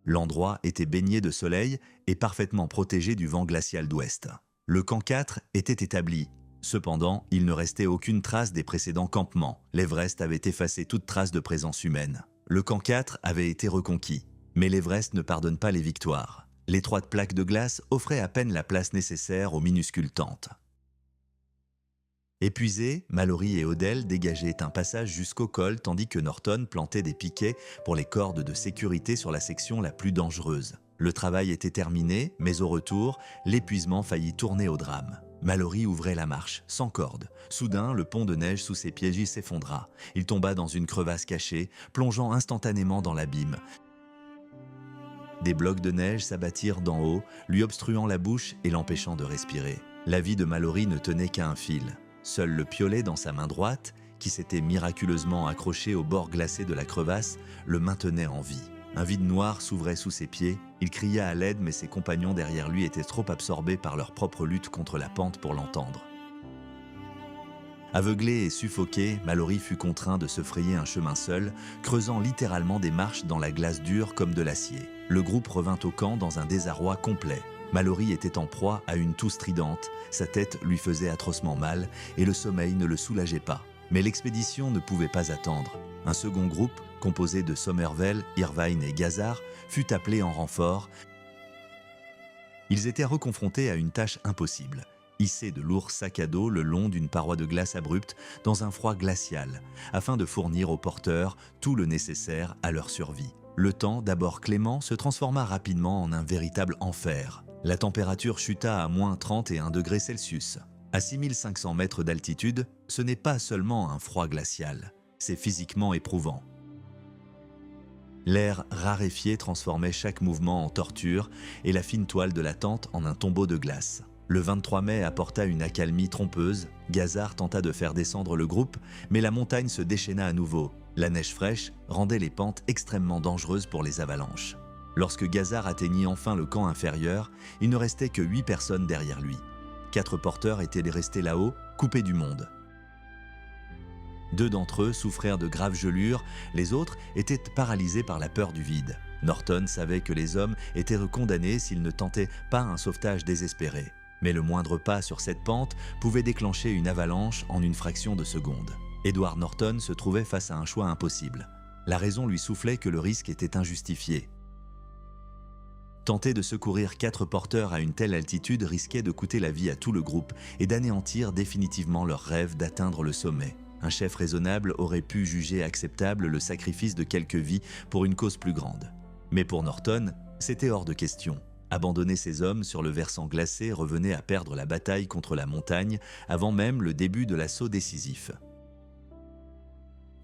L'endroit était baigné de soleil et parfaitement protégé du vent glacial d'ouest. Le camp 4 était établi. Cependant, il ne restait aucune trace des précédents campements. L'Everest avait effacé toute trace de présence humaine. Le camp 4 avait été reconquis. Mais l'Everest ne pardonne pas les victoires. L'étroite plaque de glace offrait à peine la place nécessaire aux minuscules tentes. Épuisés, Mallory et Odell dégageaient un passage jusqu'au col tandis que Norton plantait des piquets pour les cordes de sécurité sur la section la plus dangereuse. Le travail était terminé, mais au retour, l'épuisement faillit tourner au drame. Mallory ouvrait la marche, sans corde. Soudain, le pont de neige sous ses pieds s'effondra. Il tomba dans une crevasse cachée, plongeant instantanément dans l'abîme. Des blocs de neige s'abattirent d'en haut, lui obstruant la bouche et l'empêchant de respirer. La vie de Mallory ne tenait qu'à un fil. Seul le piolet dans sa main droite, qui s'était miraculeusement accroché au bord glacé de la crevasse, le maintenait en vie. Un vide noir s'ouvrait sous ses pieds. Il cria à l'aide, mais ses compagnons derrière lui étaient trop absorbés par leur propre lutte contre la pente pour l'entendre. Aveuglé et suffoqué, Mallory fut contraint de se frayer un chemin seul, creusant littéralement des marches dans la glace dure comme de l'acier. Le groupe revint au camp dans un désarroi complet. Mallory était en proie à une toux stridente, sa tête lui faisait atrocement mal et le sommeil ne le soulageait pas. Mais l'expédition ne pouvait pas attendre. Un second groupe, composé de Somervell, Irvine et Gazard, fut appelé en renfort. Ils étaient reconfrontés à une tâche impossible. Hisser de lourds sacs à dos le long d'une paroi de glace abrupte dans un froid glacial, afin de fournir aux porteurs tout le nécessaire à leur survie. Le temps, d'abord clément, se transforma rapidement en un véritable enfer. La température chuta à moins 31 degrés Celsius. À 6500 mètres d'altitude, ce n'est pas seulement un froid glacial, c'est physiquement éprouvant. L'air raréfié transformait chaque mouvement en torture et la fine toile de la tente en un tombeau de glace. Le 23 mai apporta une accalmie trompeuse. Gazard tenta de faire descendre le groupe, mais la montagne se déchaîna à nouveau. La neige fraîche rendait les pentes extrêmement dangereuses pour les avalanches. Lorsque Gazard atteignit enfin le camp inférieur, il ne restait que 8 personnes derrière lui. 4 porteurs étaient restés là-haut, coupés du monde. 2 d'entre eux souffrirent de graves gelures, les autres étaient paralysés par la peur du vide. Norton savait que les hommes étaient condamnés s'ils ne tentaient pas un sauvetage désespéré. Mais le moindre pas sur cette pente pouvait déclencher une avalanche en une fraction de seconde. Edward Norton se trouvait face à un choix impossible. La raison lui soufflait que le risque était injustifié. Tenter de secourir 4 porteurs à une telle altitude risquait de coûter la vie à tout le groupe et d'anéantir définitivement leur rêve d'atteindre le sommet. Un chef raisonnable aurait pu juger acceptable le sacrifice de quelques vies pour une cause plus grande. Mais pour Norton, c'était hors de question. Abandonner ses hommes sur le versant glacé revenait à perdre la bataille contre la montagne avant même le début de l'assaut décisif.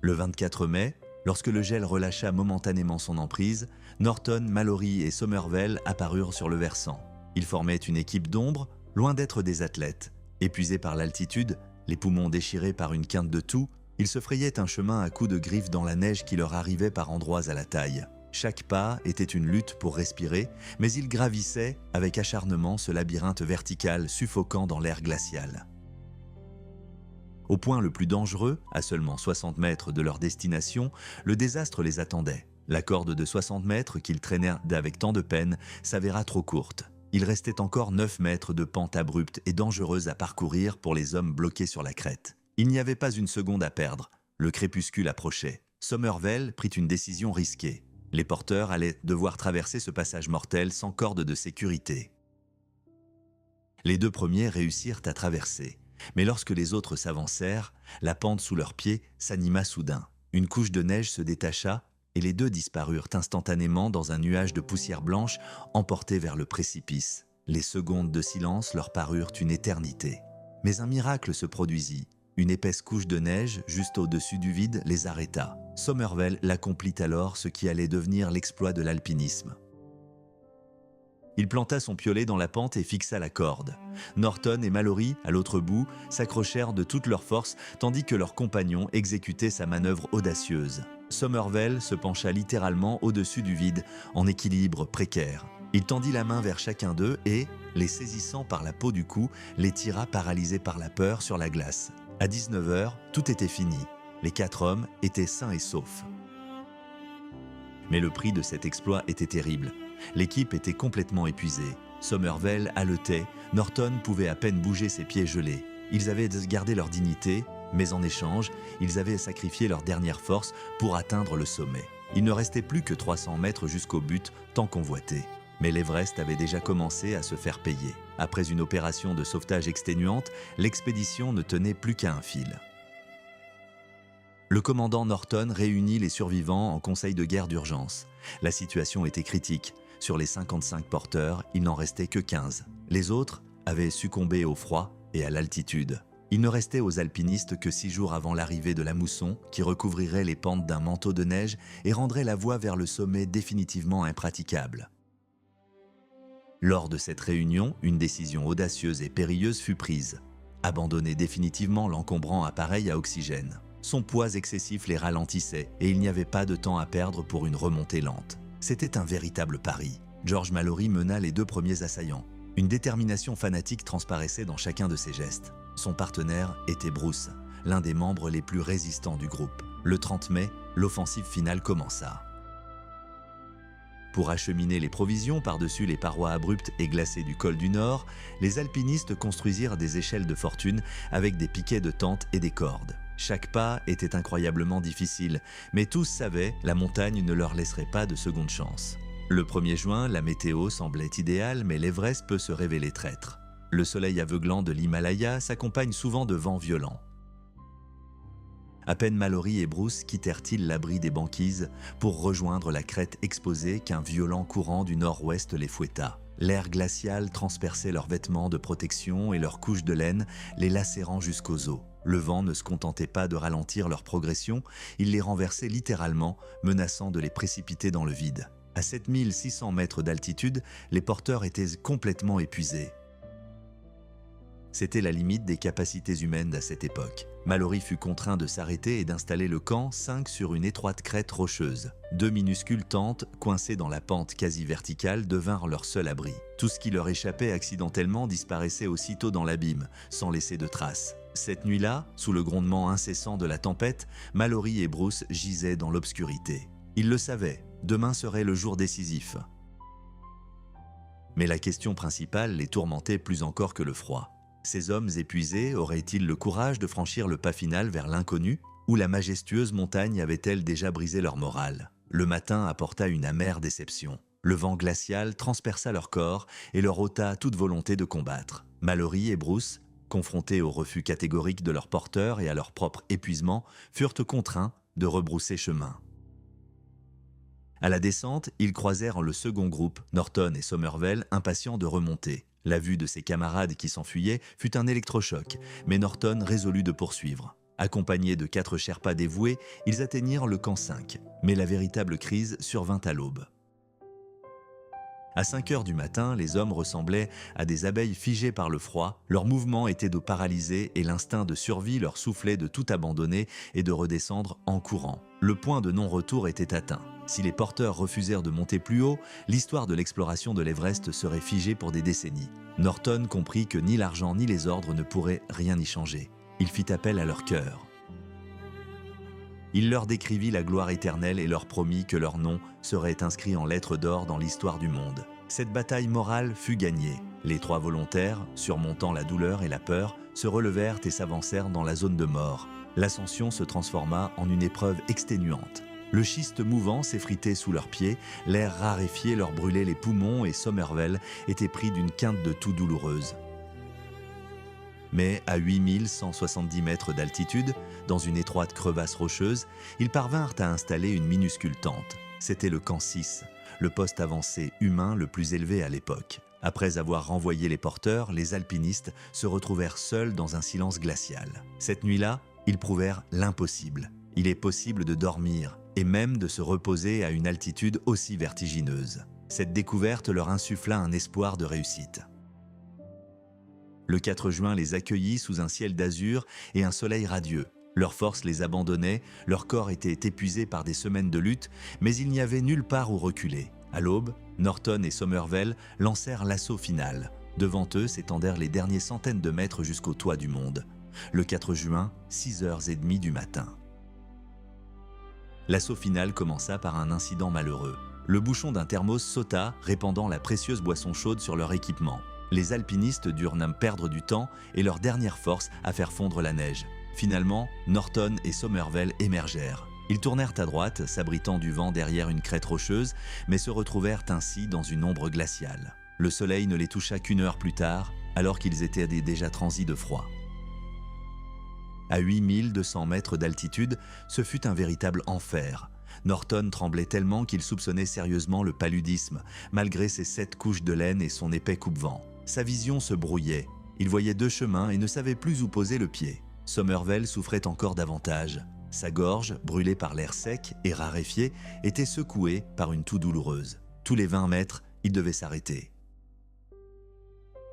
Le 24 mai, lorsque le gel relâcha momentanément son emprise, Norton, Mallory et Somervell apparurent sur le versant. Ils formaient une équipe d'ombre, loin d'être des athlètes. Épuisés par l'altitude, les poumons déchirés par une quinte de toux, ils se frayaient un chemin à coups de griffes dans la neige qui leur arrivait par endroits à la taille. Chaque pas était une lutte pour respirer, mais ils gravissaient avec acharnement ce labyrinthe vertical suffocant dans l'air glacial. Au point le plus dangereux, à seulement 60 mètres de leur destination, le désastre les attendait. La corde de 60 mètres qu'ils traînèrent avec tant de peine s'avéra trop courte. Il restait encore 9 mètres de pente abrupte et dangereuse à parcourir pour les hommes bloqués sur la crête. Il n'y avait pas une seconde à perdre. Le crépuscule approchait. Somervell prit une décision risquée. Les porteurs allaient devoir traverser ce passage mortel sans corde de sécurité. Les 2 premiers réussirent à traverser. Mais lorsque les autres s'avancèrent, la pente sous leurs pieds s'anima soudain. Une couche de neige se détacha et les deux disparurent instantanément dans un nuage de poussière blanche emportés vers le précipice. Les secondes de silence leur parurent une éternité. Mais un miracle se produisit. Une épaisse couche de neige, juste au-dessus du vide, les arrêta. Somervell l'accomplit alors ce qui allait devenir l'exploit de l'alpinisme. Il planta son piolet dans la pente et fixa la corde. Norton et Mallory, à l'autre bout, s'accrochèrent de toute leur force tandis que leur compagnon exécutait sa manœuvre audacieuse. Somervell se pencha littéralement au-dessus du vide, en équilibre précaire. Il tendit la main vers chacun d'eux et, les saisissant par la peau du cou, les tira paralysés par la peur sur la glace. À 19h, tout était fini. Les 4 hommes étaient sains et saufs. Mais le prix de cet exploit était terrible. L'équipe était complètement épuisée. Somervell haletait, Norton pouvait à peine bouger ses pieds gelés. Ils avaient gardé leur dignité, mais en échange, ils avaient sacrifié leur dernière force pour atteindre le sommet. Il ne restait plus que 300 mètres jusqu'au but, tant convoité. Mais l'Everest avait déjà commencé à se faire payer. Après une opération de sauvetage exténuante, l'expédition ne tenait plus qu'à un fil. Le commandant Norton réunit les survivants en conseil de guerre d'urgence. La situation était critique. Sur les 55 porteurs, il n'en restait que 15. Les autres avaient succombé au froid et à l'altitude. Il ne restait aux alpinistes que 6 jours avant l'arrivée de la mousson, qui recouvrirait les pentes d'un manteau de neige et rendrait la voie vers le sommet définitivement impraticable. Lors de cette réunion, une décision audacieuse et périlleuse fut prise. Abandonner définitivement l'encombrant appareil à oxygène. Son poids excessif les ralentissait et il n'y avait pas de temps à perdre pour une remontée lente. C'était un véritable pari. George Mallory mena les 2 premiers assaillants. Une détermination fanatique transparaissait dans chacun de ses gestes. Son partenaire était Bruce, l'un des membres les plus résistants du groupe. Le 30 mai, l'offensive finale commença. Pour acheminer les provisions par-dessus les parois abruptes et glacées du col du Nord, les alpinistes construisirent des échelles de fortune avec des piquets de tente et des cordes. Chaque pas était incroyablement difficile, mais tous savaient la montagne ne leur laisserait pas de seconde chance. Le 1er juin, la météo semblait idéale, mais l'Everest peut se révéler traître. Le soleil aveuglant de l'Himalaya s'accompagne souvent de vents violents. À peine Mallory et Bruce quittèrent-ils l'abri des banquises pour rejoindre la crête exposée qu'un violent courant du nord-ouest les fouetta. L'air glacial transperçait leurs vêtements de protection et leurs couches de laine, les lacérant jusqu'aux os. Le vent ne se contentait pas de ralentir leur progression, il les renversait littéralement, menaçant de les précipiter dans le vide. À 7600 mètres d'altitude, les porteurs étaient complètement épuisés. C'était la limite des capacités humaines à cette époque. Mallory fut contraint de s'arrêter et d'installer le camp 5 sur une étroite crête rocheuse. 2 minuscules tentes, coincées dans la pente quasi verticale, devinrent leur seul abri. Tout ce qui leur échappait accidentellement disparaissait aussitôt dans l'abîme, sans laisser de traces. Cette nuit-là, sous le grondement incessant de la tempête, Mallory et Bruce gisaient dans l'obscurité. Ils le savaient, demain serait le jour décisif. Mais la question principale les tourmentait plus encore que le froid. Ces hommes épuisés auraient-ils le courage de franchir le pas final vers l'inconnu, ou la majestueuse montagne avait-elle déjà brisé leur morale? Le matin apporta une amère déception. Le vent glacial transperça leur corps et leur ôta toute volonté de combattre. Mallory et Bruce, confrontés au refus catégorique de leurs porteurs et à leur propre épuisement, furent contraints de rebrousser chemin. À la descente, ils croisèrent le second groupe, Norton et Somervell, impatients de remonter. La vue de ses camarades qui s'enfuyaient fut un électrochoc, mais Norton résolut de poursuivre. Accompagnés de 4 Sherpas dévoués, ils atteignirent le camp 5, mais la véritable crise survint à l'aube. À 5 heures du matin, les hommes ressemblaient à des abeilles figées par le froid, leur mouvement était de paralyser et l'instinct de survie leur soufflait de tout abandonner et de redescendre en courant. Le point de non-retour était atteint. Si les porteurs refusèrent de monter plus haut, l'histoire de l'exploration de l'Everest serait figée pour des décennies. Norton comprit que ni l'argent ni les ordres ne pourraient rien y changer. Il fit appel à leur cœur. Il leur décrivit la gloire éternelle et leur promit que leur nom serait inscrit en lettres d'or dans l'histoire du monde. Cette bataille morale fut gagnée. Les 3 volontaires, surmontant la douleur et la peur, se relevèrent et s'avancèrent dans la zone de mort. L'ascension se transforma en une épreuve exténuante. Le schiste mouvant s'effritait sous leurs pieds, l'air raréfié leur brûlait les poumons et Somervell était pris d'une quinte de toux douloureuse. Mais à 8170 mètres d'altitude, dans une étroite crevasse rocheuse, ils parvinrent à installer une minuscule tente. C'était le camp 6, le poste avancé humain le plus élevé à l'époque. Après avoir renvoyé les porteurs, les alpinistes se retrouvèrent seuls dans un silence glacial. Cette nuit-là, ils prouvèrent l'impossible. Il est possible de dormir et même de se reposer à une altitude aussi vertigineuse. Cette découverte leur insuffla un espoir de réussite. Le 4 juin les accueillit sous un ciel d'azur et un soleil radieux. Leurs forces les abandonnaient, leur corps était épuisé par des semaines de lutte, mais il n'y avait nulle part où reculer. À l'aube, Norton et Somervell lancèrent l'assaut final. Devant eux s'étendèrent les derniers centaines de mètres jusqu'au toit du monde. Le 4 juin, 6h30 du matin. L'assaut final commença par un incident malheureux. Le bouchon d'un thermos sauta, répandant la précieuse boisson chaude sur leur équipement. Les alpinistes durent même perdre du temps et leur dernière force à faire fondre la neige. Finalement, Norton et Somervell émergèrent. Ils tournèrent à droite, s'abritant du vent derrière une crête rocheuse, mais se retrouvèrent ainsi dans une ombre glaciale. Le soleil ne les toucha qu'une heure plus tard, alors qu'ils étaient déjà transis de froid. À 8200 mètres d'altitude, ce fut un véritable enfer. Norton tremblait tellement qu'il soupçonnait sérieusement le paludisme, malgré ses 7 couches de laine et son épais coupe-vent. Sa vision se brouillait. Il voyait 2 chemins et ne savait plus où poser le pied. Somervell souffrait encore davantage. Sa gorge, brûlée par l'air sec et raréfié, était secouée par une toux douloureuse. Tous les 20 mètres, il devait s'arrêter.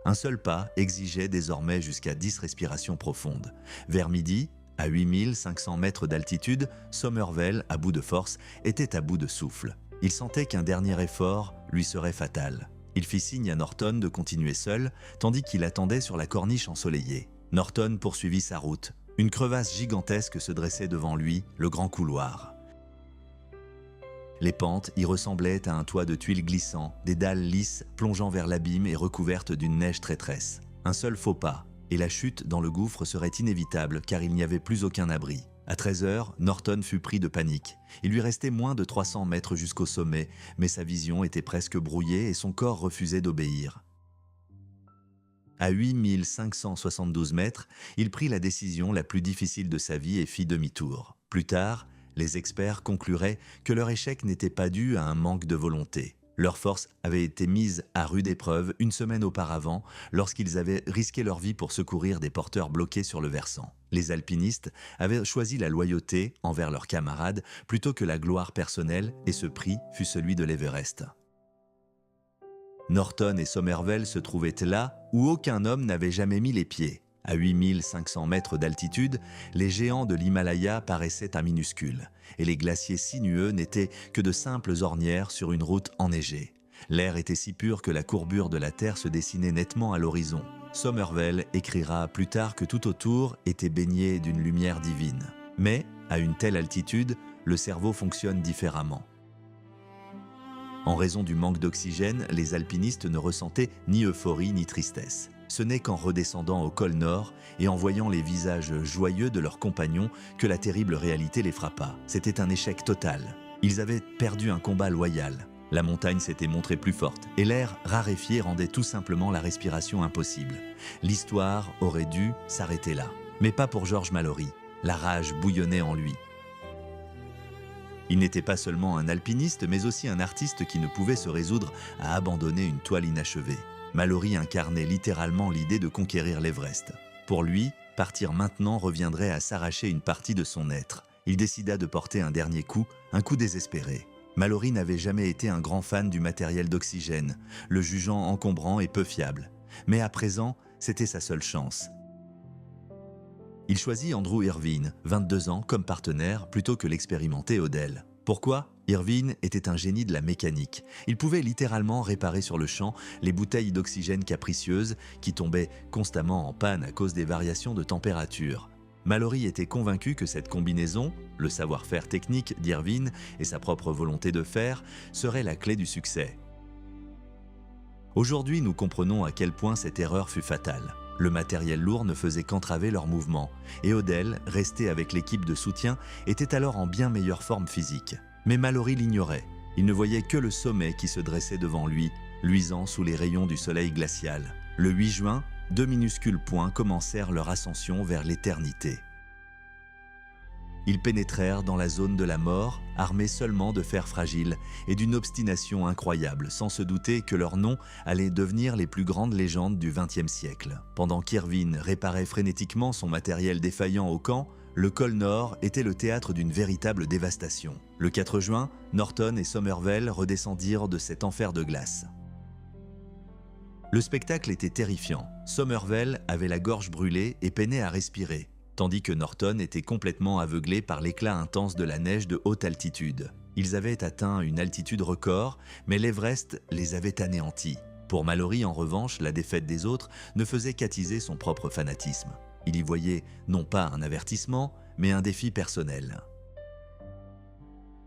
Un seul pas exigeait désormais jusqu'à 10 respirations profondes. Vers midi, à 8500 mètres d'altitude, Somervell, à bout de force, était à bout de souffle. Il sentait qu'un dernier effort lui serait fatal. Il fit signe à Norton de continuer seul, tandis qu'il attendait sur la corniche ensoleillée. Norton poursuivit sa route. Une crevasse gigantesque se dressait devant lui, le grand couloir. Les pentes y ressemblaient à un toit de tuiles glissant, des dalles lisses plongeant vers l'abîme et recouvertes d'une neige traîtresse. Un seul faux pas, et la chute dans le gouffre serait inévitable car il n'y avait plus aucun abri. À 13h, Norton fut pris de panique. Il lui restait moins de 300 mètres jusqu'au sommet, mais sa vision était presque brouillée et son corps refusait d'obéir. À 8572 mètres, il prit la décision la plus difficile de sa vie et fit demi-tour. Plus tard, les experts concluraient que leur échec n'était pas dû à un manque de volonté. Leurs forces avaient été mises à rude épreuve une semaine auparavant lorsqu'ils avaient risqué leur vie pour secourir des porteurs bloqués sur le versant. Les alpinistes avaient choisi la loyauté envers leurs camarades plutôt que la gloire personnelle et ce prix fut celui de l'Everest. Norton et Somervell se trouvaient là où aucun homme n'avait jamais mis les pieds. À 8500 mètres d'altitude, les géants de l'Himalaya paraissaient minuscules, et les glaciers sinueux n'étaient que de simples ornières sur une route enneigée. L'air était si pur que la courbure de la Terre se dessinait nettement à l'horizon. Somervell écrira plus tard que tout autour était baigné d'une lumière divine. Mais, à une telle altitude, le cerveau fonctionne différemment. En raison du manque d'oxygène, les alpinistes ne ressentaient ni euphorie ni tristesse. Ce n'est qu'en redescendant au col nord et en voyant les visages joyeux de leurs compagnons que la terrible réalité les frappa. C'était un échec total. Ils avaient perdu un combat loyal. La montagne s'était montrée plus forte et l'air raréfié rendait tout simplement la respiration impossible. L'histoire aurait dû s'arrêter là. Mais pas pour George Mallory. La rage bouillonnait en lui. Il n'était pas seulement un alpiniste, mais aussi un artiste qui ne pouvait se résoudre à abandonner une toile inachevée. Mallory incarnait littéralement l'idée de conquérir l'Everest. Pour lui, partir maintenant reviendrait à s'arracher une partie de son être. Il décida de porter un dernier coup, un coup désespéré. Mallory n'avait jamais été un grand fan du matériel d'oxygène, le jugeant encombrant et peu fiable. Mais à présent, c'était sa seule chance. Il choisit Andrew Irvine, 22 ans, comme partenaire plutôt que l'expérimenté Odell. Pourquoi ? Irvine était un génie de la mécanique. Il pouvait littéralement réparer sur le champ les bouteilles d'oxygène capricieuses qui tombaient constamment en panne à cause des variations de température. Mallory était convaincu que cette combinaison, le savoir-faire technique d'Irvine et sa propre volonté de faire, serait la clé du succès. Aujourd'hui, nous comprenons à quel point cette erreur fut fatale. Le matériel lourd ne faisait qu'entraver leurs mouvements, et Odell, resté avec l'équipe de soutien, était alors en bien meilleure forme physique. Mais Mallory l'ignorait. Il ne voyait que le sommet qui se dressait devant lui, luisant sous les rayons du soleil glacial. Le 8 juin, 2 minuscules points commencèrent leur ascension vers l'éternité. Ils pénétrèrent dans la zone de la mort, armés seulement de fer fragile et d'une obstination incroyable, sans se douter que leur nom allait devenir les plus grandes légendes du XXe siècle. Pendant qu'Irvine réparait frénétiquement son matériel défaillant au camp, le Col Nord était le théâtre d'une véritable dévastation. Le 4 juin, Norton et Somervell redescendirent de cet enfer de glace. Le spectacle était terrifiant. Somervell avait la gorge brûlée et peinait à respirer, tandis que Norton était complètement aveuglé par l'éclat intense de la neige de haute altitude. Ils avaient atteint une altitude record, mais l'Everest les avait anéantis. Pour Mallory, en revanche, la défaite des autres ne faisait qu'attiser son propre fanatisme. Il y voyait non pas un avertissement, mais un défi personnel.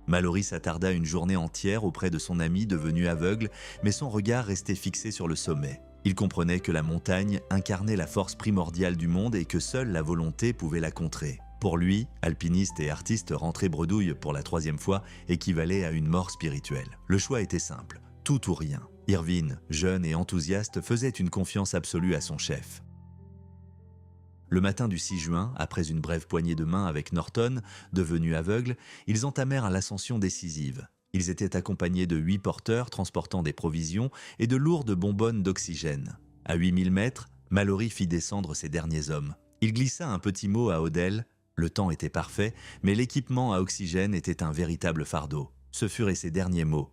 Mallory s'attarda une journée entière auprès de son ami devenu aveugle, mais son regard restait fixé sur le sommet. Il comprenait que la montagne incarnait la force primordiale du monde et que seule la volonté pouvait la contrer. Pour lui, alpiniste et artiste rentré bredouille pour la 3e fois équivalait à une mort spirituelle. Le choix était simple, tout ou rien. Irvine, jeune et enthousiaste, faisait une confiance absolue à son chef. Le matin du 6 juin, après une brève poignée de main avec Norton, devenu aveugle, ils entamèrent l'ascension décisive. Ils étaient accompagnés de 8 porteurs transportant des provisions et de lourdes bonbonnes d'oxygène. À 8000 mètres, Mallory fit descendre ses derniers hommes. Il glissa un petit mot à Odell. Le temps était parfait, mais l'équipement à oxygène était un véritable fardeau. Ce furent ses derniers mots.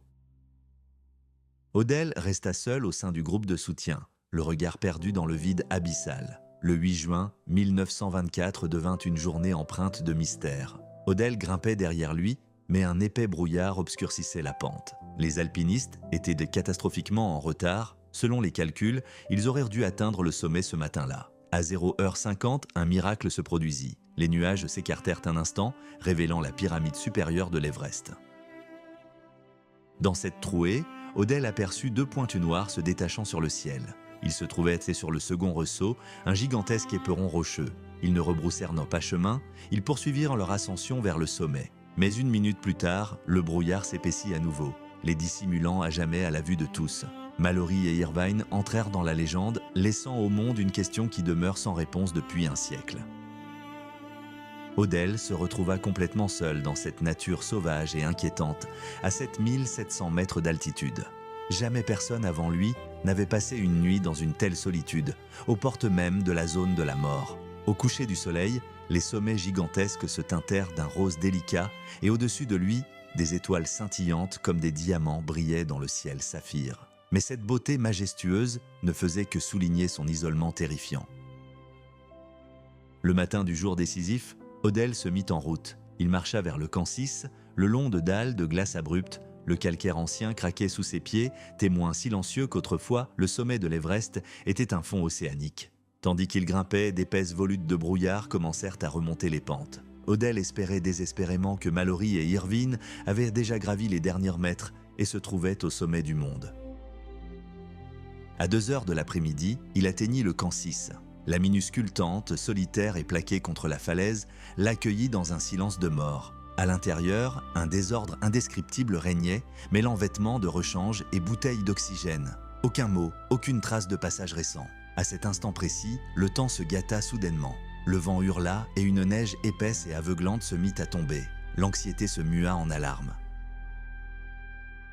Odell resta seul au sein du groupe de soutien, le regard perdu dans le vide abyssal. Le 8 juin 1924 devint une journée empreinte de mystère. Odell grimpait derrière lui, mais un épais brouillard obscurcissait la pente. Les alpinistes étaient catastrophiquement en retard. Selon les calculs, ils auraient dû atteindre le sommet ce matin-là. À 0h50, un miracle se produisit. Les nuages s'écartèrent un instant, révélant la pyramide supérieure de l'Everest. Dans cette trouée, Odell aperçut 2 pointes noires se détachant sur le ciel. Ils se trouvaient sur le second ressaut, un gigantesque éperon rocheux. Ils ne rebroussèrent pas chemin, ils poursuivirent leur ascension vers le sommet. Mais 1 minute plus tard, le brouillard s'épaissit à nouveau, les dissimulant à jamais à la vue de tous. Mallory et Irvine entrèrent dans la légende, laissant au monde une question qui demeure sans réponse depuis un siècle. Odell se retrouva complètement seul dans cette nature sauvage et inquiétante, à 7700 mètres d'altitude. Jamais personne avant lui n'avait passé une nuit dans une telle solitude, aux portes même de la zone de la mort. Au coucher du soleil, les sommets gigantesques se teintèrent d'un rose délicat et au-dessus de lui, des étoiles scintillantes comme des diamants brillaient dans le ciel saphir. Mais cette beauté majestueuse ne faisait que souligner son isolement terrifiant. Le matin du jour décisif, Odell se mit en route. Il marcha vers le camp 6, le long de dalles de glace abruptes. Le calcaire ancien craquait sous ses pieds, témoin silencieux qu'autrefois, le sommet de l'Everest était un fond océanique. Tandis qu'il grimpait, d'épaisses volutes de brouillard commencèrent à remonter les pentes. Odell espérait désespérément que Mallory et Irvine avaient déjà gravi les derniers mètres et se trouvaient au sommet du monde. À 2h de l'après-midi, il atteignit le camp 6. La minuscule tente, solitaire et plaquée contre la falaise, l'accueillit dans un silence de mort. À l'intérieur, un désordre indescriptible régnait, mêlant vêtements de rechange et bouteilles d'oxygène. Aucun mot, aucune trace de passage récent. À cet instant précis, le temps se gâta soudainement. Le vent hurla et une neige épaisse et aveuglante se mit à tomber. L'anxiété se mua en alarme.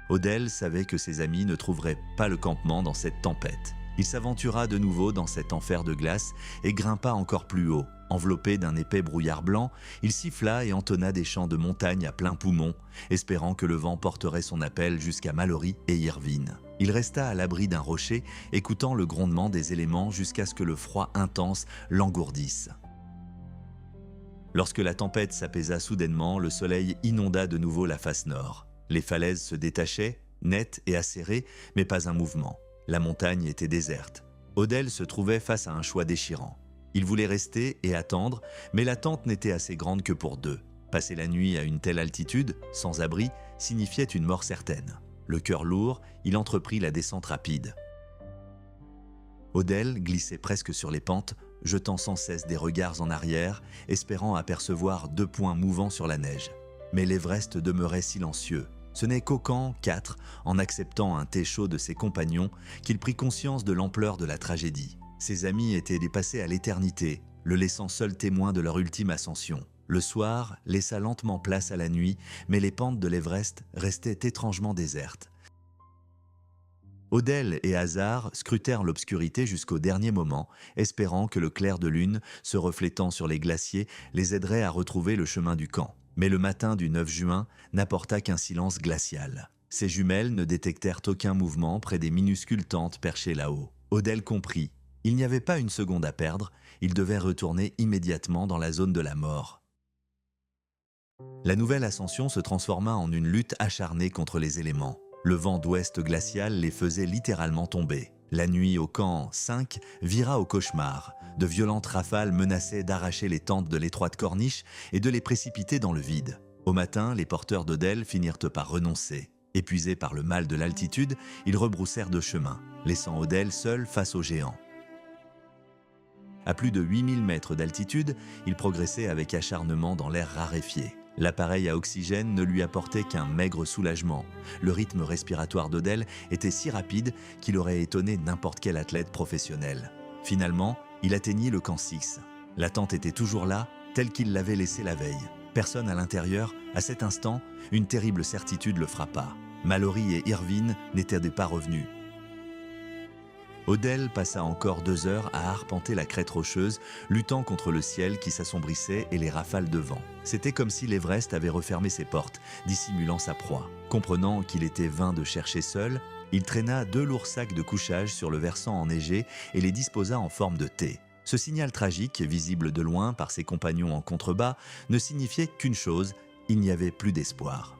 Odell savait que ses amis ne trouveraient pas le campement dans cette tempête. Il s'aventura de nouveau dans cet enfer de glace et grimpa encore plus haut. Enveloppé d'un épais brouillard blanc, il siffla et entonna des chants de montagne à plein poumon, espérant que le vent porterait son appel jusqu'à Mallory et Irvine. Il resta à l'abri d'un rocher, écoutant le grondement des éléments jusqu'à ce que le froid intense l'engourdisse. Lorsque la tempête s'apaisa soudainement, le soleil inonda de nouveau la face nord. Les falaises se détachaient, nettes et acérées, mais pas un mouvement. La montagne était déserte. Odell se trouvait face à un choix déchirant. Il voulait rester et attendre, mais la tente n'était assez grande que pour 2. Passer la nuit à une telle altitude, sans abri, signifiait une mort certaine. Le cœur lourd, il entreprit la descente rapide. Odell glissait presque sur les pentes, jetant sans cesse des regards en arrière, espérant apercevoir 2 points mouvants sur la neige. Mais l'Everest demeurait silencieux. Ce n'est qu'au camp 4, en acceptant un thé chaud de ses compagnons, qu'il prit conscience de l'ampleur de la tragédie. Ses amis étaient dépassés à l'éternité, le laissant seul témoin de leur ultime ascension. Le soir laissa lentement place à la nuit, mais les pentes de l'Everest restaient étrangement désertes. Odell et Hazard scrutèrent l'obscurité jusqu'au dernier moment, espérant que le clair de lune, se reflétant sur les glaciers, les aiderait à retrouver le chemin du camp. Mais le matin du 9 juin n'apporta qu'un silence glacial. Ses jumelles ne détectèrent aucun mouvement près des minuscules tentes perchées là-haut. Odell comprit. Il n'y avait pas une seconde à perdre, il devait retourner immédiatement dans la zone de la mort. La nouvelle ascension se transforma en une lutte acharnée contre les éléments. Le vent d'ouest glacial les faisait littéralement tomber. La nuit au camp 5 vira au cauchemar. De violentes rafales menaçaient d'arracher les tentes de l'étroite corniche et de les précipiter dans le vide. Au matin, les porteurs d'Odell finirent par renoncer. Épuisés par le mal de l'altitude, ils rebroussèrent de chemin, laissant Odell seul face aux géants. À plus de 8000 mètres d'altitude, il progressait avec acharnement dans l'air raréfié. L'appareil à oxygène ne lui apportait qu'un maigre soulagement. Le rythme respiratoire d'Odell était si rapide qu'il aurait étonné n'importe quel athlète professionnel. Finalement, il atteignit le camp 6. La tente était toujours là, telle qu'il l'avait laissée la veille. Personne à l'intérieur. À cet instant, une terrible certitude le frappa. Mallory et Irvine n'étaient pas revenus. Odell passa encore 2 heures à arpenter la crête rocheuse, luttant contre le ciel qui s'assombrissait et les rafales de vent. C'était comme si l'Everest avait refermé ses portes, dissimulant sa proie. Comprenant qu'il était vain de chercher seul, il traîna 2 lourds sacs de couchage sur le versant enneigé et les disposa en forme de T. Ce signal tragique, visible de loin par ses compagnons en contrebas, ne signifiait qu'une chose, il n'y avait plus d'espoir.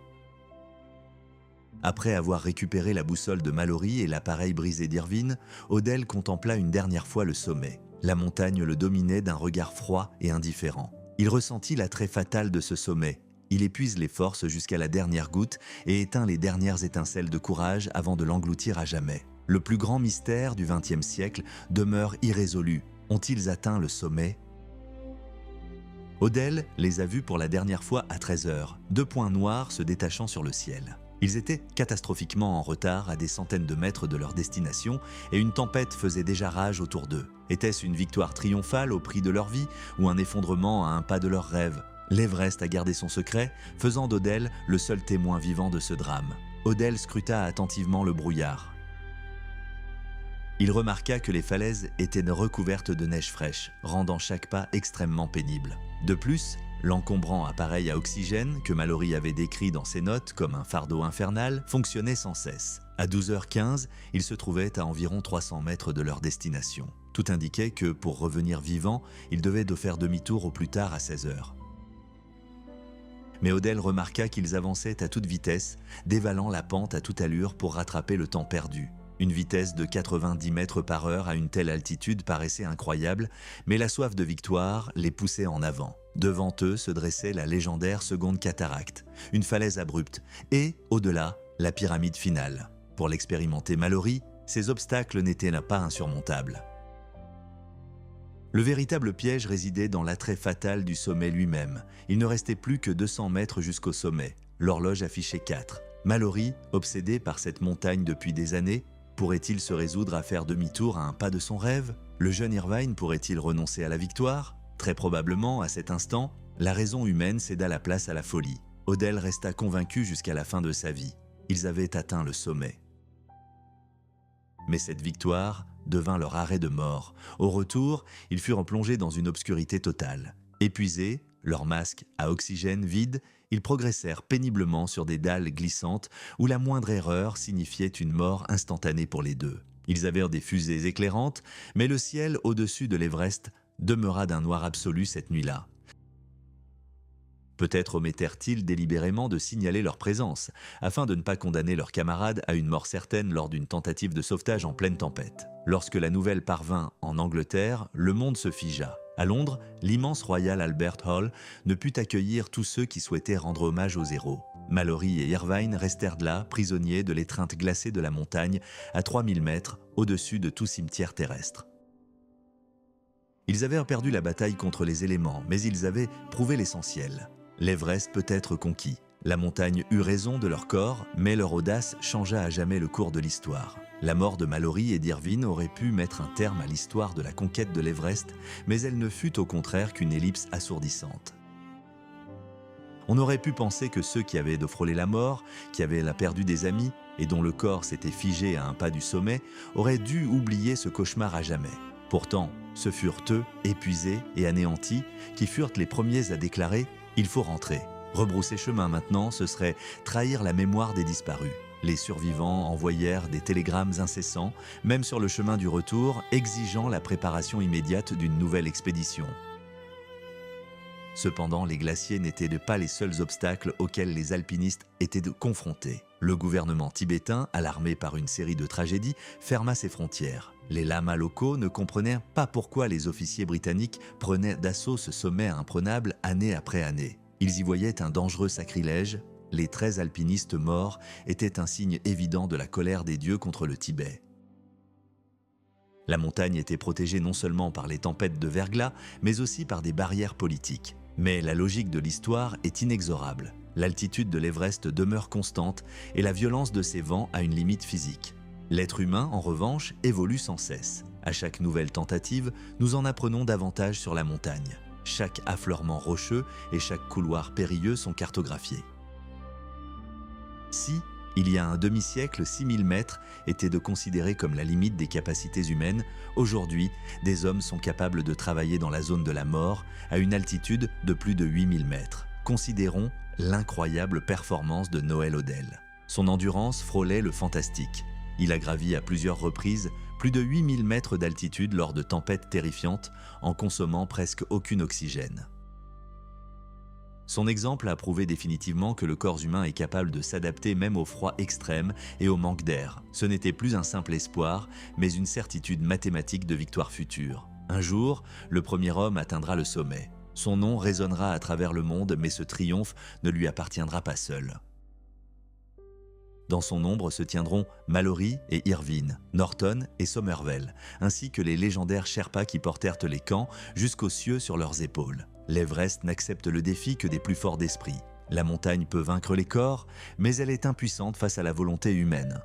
Après avoir récupéré la boussole de Mallory et l'appareil brisé d'Irvine, Odell contempla une dernière fois le sommet. La montagne le dominait d'un regard froid et indifférent. Il ressentit l'attrait fatal de ce sommet. Il épuise les forces jusqu'à la dernière goutte et éteint les dernières étincelles de courage avant de l'engloutir à jamais. Le plus grand mystère du XXe siècle demeure irrésolu. Ont-ils atteint le sommet ? Odell les a vus pour la dernière fois à 13 heures, 2 points noirs se détachant sur le ciel. Ils étaient catastrophiquement en retard à des centaines de mètres de leur destination et une tempête faisait déjà rage autour d'eux. Était-ce une victoire triomphale au prix de leur vie ou un effondrement à un pas de leurs rêves ? L'Everest a gardé son secret, faisant d'Odell le seul témoin vivant de ce drame. Odell scruta attentivement le brouillard. Il remarqua que les falaises étaient recouvertes de neige fraîche, rendant chaque pas extrêmement pénible. De plus, l'encombrant appareil à oxygène, que Mallory avait décrit dans ses notes comme un fardeau infernal, fonctionnait sans cesse. À 12h15, ils se trouvaient à environ 300 mètres de leur destination. Tout indiquait que, pour revenir vivants, ils devaient faire demi-tour au plus tard à 16h. Mais Odell remarqua qu'ils avançaient à toute vitesse, dévalant la pente à toute allure pour rattraper le temps perdu. Une vitesse de 90 mètres par heure à une telle altitude paraissait incroyable, mais la soif de victoire les poussait en avant. Devant eux se dressait la légendaire seconde cataracte, une falaise abrupte, et, au-delà, la pyramide finale. Pour l'expérimenter Mallory, ces obstacles n'étaient pas insurmontables. Le véritable piège résidait dans l'attrait fatal du sommet lui-même. Il ne restait plus que 200 mètres jusqu'au sommet. L'horloge affichait 4. Mallory, obsédé par cette montagne depuis des années, pourrait-il se résoudre à faire demi-tour à un pas de son rêve ? Le jeune Irvine pourrait-il renoncer à la victoire ? Très probablement, à cet instant, la raison humaine céda la place à la folie. Odell resta convaincu jusqu'à la fin de sa vie. Ils avaient atteint le sommet. Mais cette victoire devint leur arrêt de mort. Au retour, ils furent plongés dans une obscurité totale. Épuisés, leurs masques à oxygène vides, ils progressèrent péniblement sur des dalles glissantes où la moindre erreur signifiait une mort instantanée pour les deux. Ils avaient des fusées éclairantes, mais le ciel au-dessus de l'Everest demeura d'un noir absolu cette nuit-là. Peut-être omettèrent-ils délibérément de signaler leur présence, afin de ne pas condamner leurs camarades à une mort certaine lors d'une tentative de sauvetage en pleine tempête. Lorsque la nouvelle parvint en Angleterre, le monde se figea. À Londres, l'immense Royal Albert Hall ne put accueillir tous ceux qui souhaitaient rendre hommage aux héros. Mallory et Irvine restèrent là, prisonniers de l'étreinte glacée de la montagne, à 3000 mètres, au-dessus de tout cimetière terrestre. Ils avaient perdu la bataille contre les éléments, mais ils avaient prouvé l'essentiel. L'Everest peut être conquis. La montagne eut raison de leur corps, mais leur audace changea à jamais le cours de l'histoire. La mort de Mallory et d'Irvine aurait pu mettre un terme à l'histoire de la conquête de l'Everest, mais elle ne fut au contraire qu'une ellipse assourdissante. On aurait pu penser que ceux qui avaient de frôler la mort, qui avaient perdu des amis et dont le corps s'était figé à un pas du sommet, auraient dû oublier ce cauchemar à jamais. Pourtant, ce furent eux, épuisés et anéantis, qui furent les premiers à déclarer « Il faut rentrer ». Rebrousser chemin maintenant, ce serait trahir la mémoire des disparus. Les survivants envoyèrent des télégrammes incessants, même sur le chemin du retour, exigeant la préparation immédiate d'une nouvelle expédition. Cependant, les glaciers n'étaient pas les seuls obstacles auxquels les alpinistes étaient confrontés. Le gouvernement tibétain, alarmé par une série de tragédies, ferma ses frontières. Les lamas locaux ne comprenaient pas pourquoi les officiers britanniques prenaient d'assaut ce sommet imprenable année après année. Ils y voyaient un dangereux sacrilège. Les 13 alpinistes morts étaient un signe évident de la colère des dieux contre le Tibet. La montagne était protégée non seulement par les tempêtes de verglas, mais aussi par des barrières politiques. Mais la logique de l'histoire est inexorable. L'altitude de l'Everest demeure constante et la violence de ses vents a une limite physique. L'être humain, en revanche, évolue sans cesse. À chaque nouvelle tentative, nous en apprenons davantage sur la montagne. Chaque affleurement rocheux et chaque couloir périlleux sont cartographiés. Si, il y a un demi-siècle, 6000 mètres étaient de considérer comme la limite des capacités humaines, aujourd'hui, des hommes sont capables de travailler dans la zone de la mort à une altitude de plus de 8000 mètres. Considérons l'incroyable performance de Noël Odell. Son endurance frôlait le fantastique. Il a gravi à plusieurs reprises plus de 8000 mètres d'altitude lors de tempêtes terrifiantes en consommant presque aucun oxygène. Son exemple a prouvé définitivement que le corps humain est capable de s'adapter même au froid extrême et au manque d'air. Ce n'était plus un simple espoir, mais une certitude mathématique de victoire future. Un jour, le premier homme atteindra le sommet. Son nom résonnera à travers le monde, mais ce triomphe ne lui appartiendra pas seul. Dans son ombre se tiendront Mallory et Irvine, Norton et Somervell, ainsi que les légendaires Sherpas qui portèrent les camps jusqu'aux cieux sur leurs épaules. L'Everest n'accepte le défi que des plus forts d'esprit. La montagne peut vaincre les corps, mais elle est impuissante face à la volonté humaine.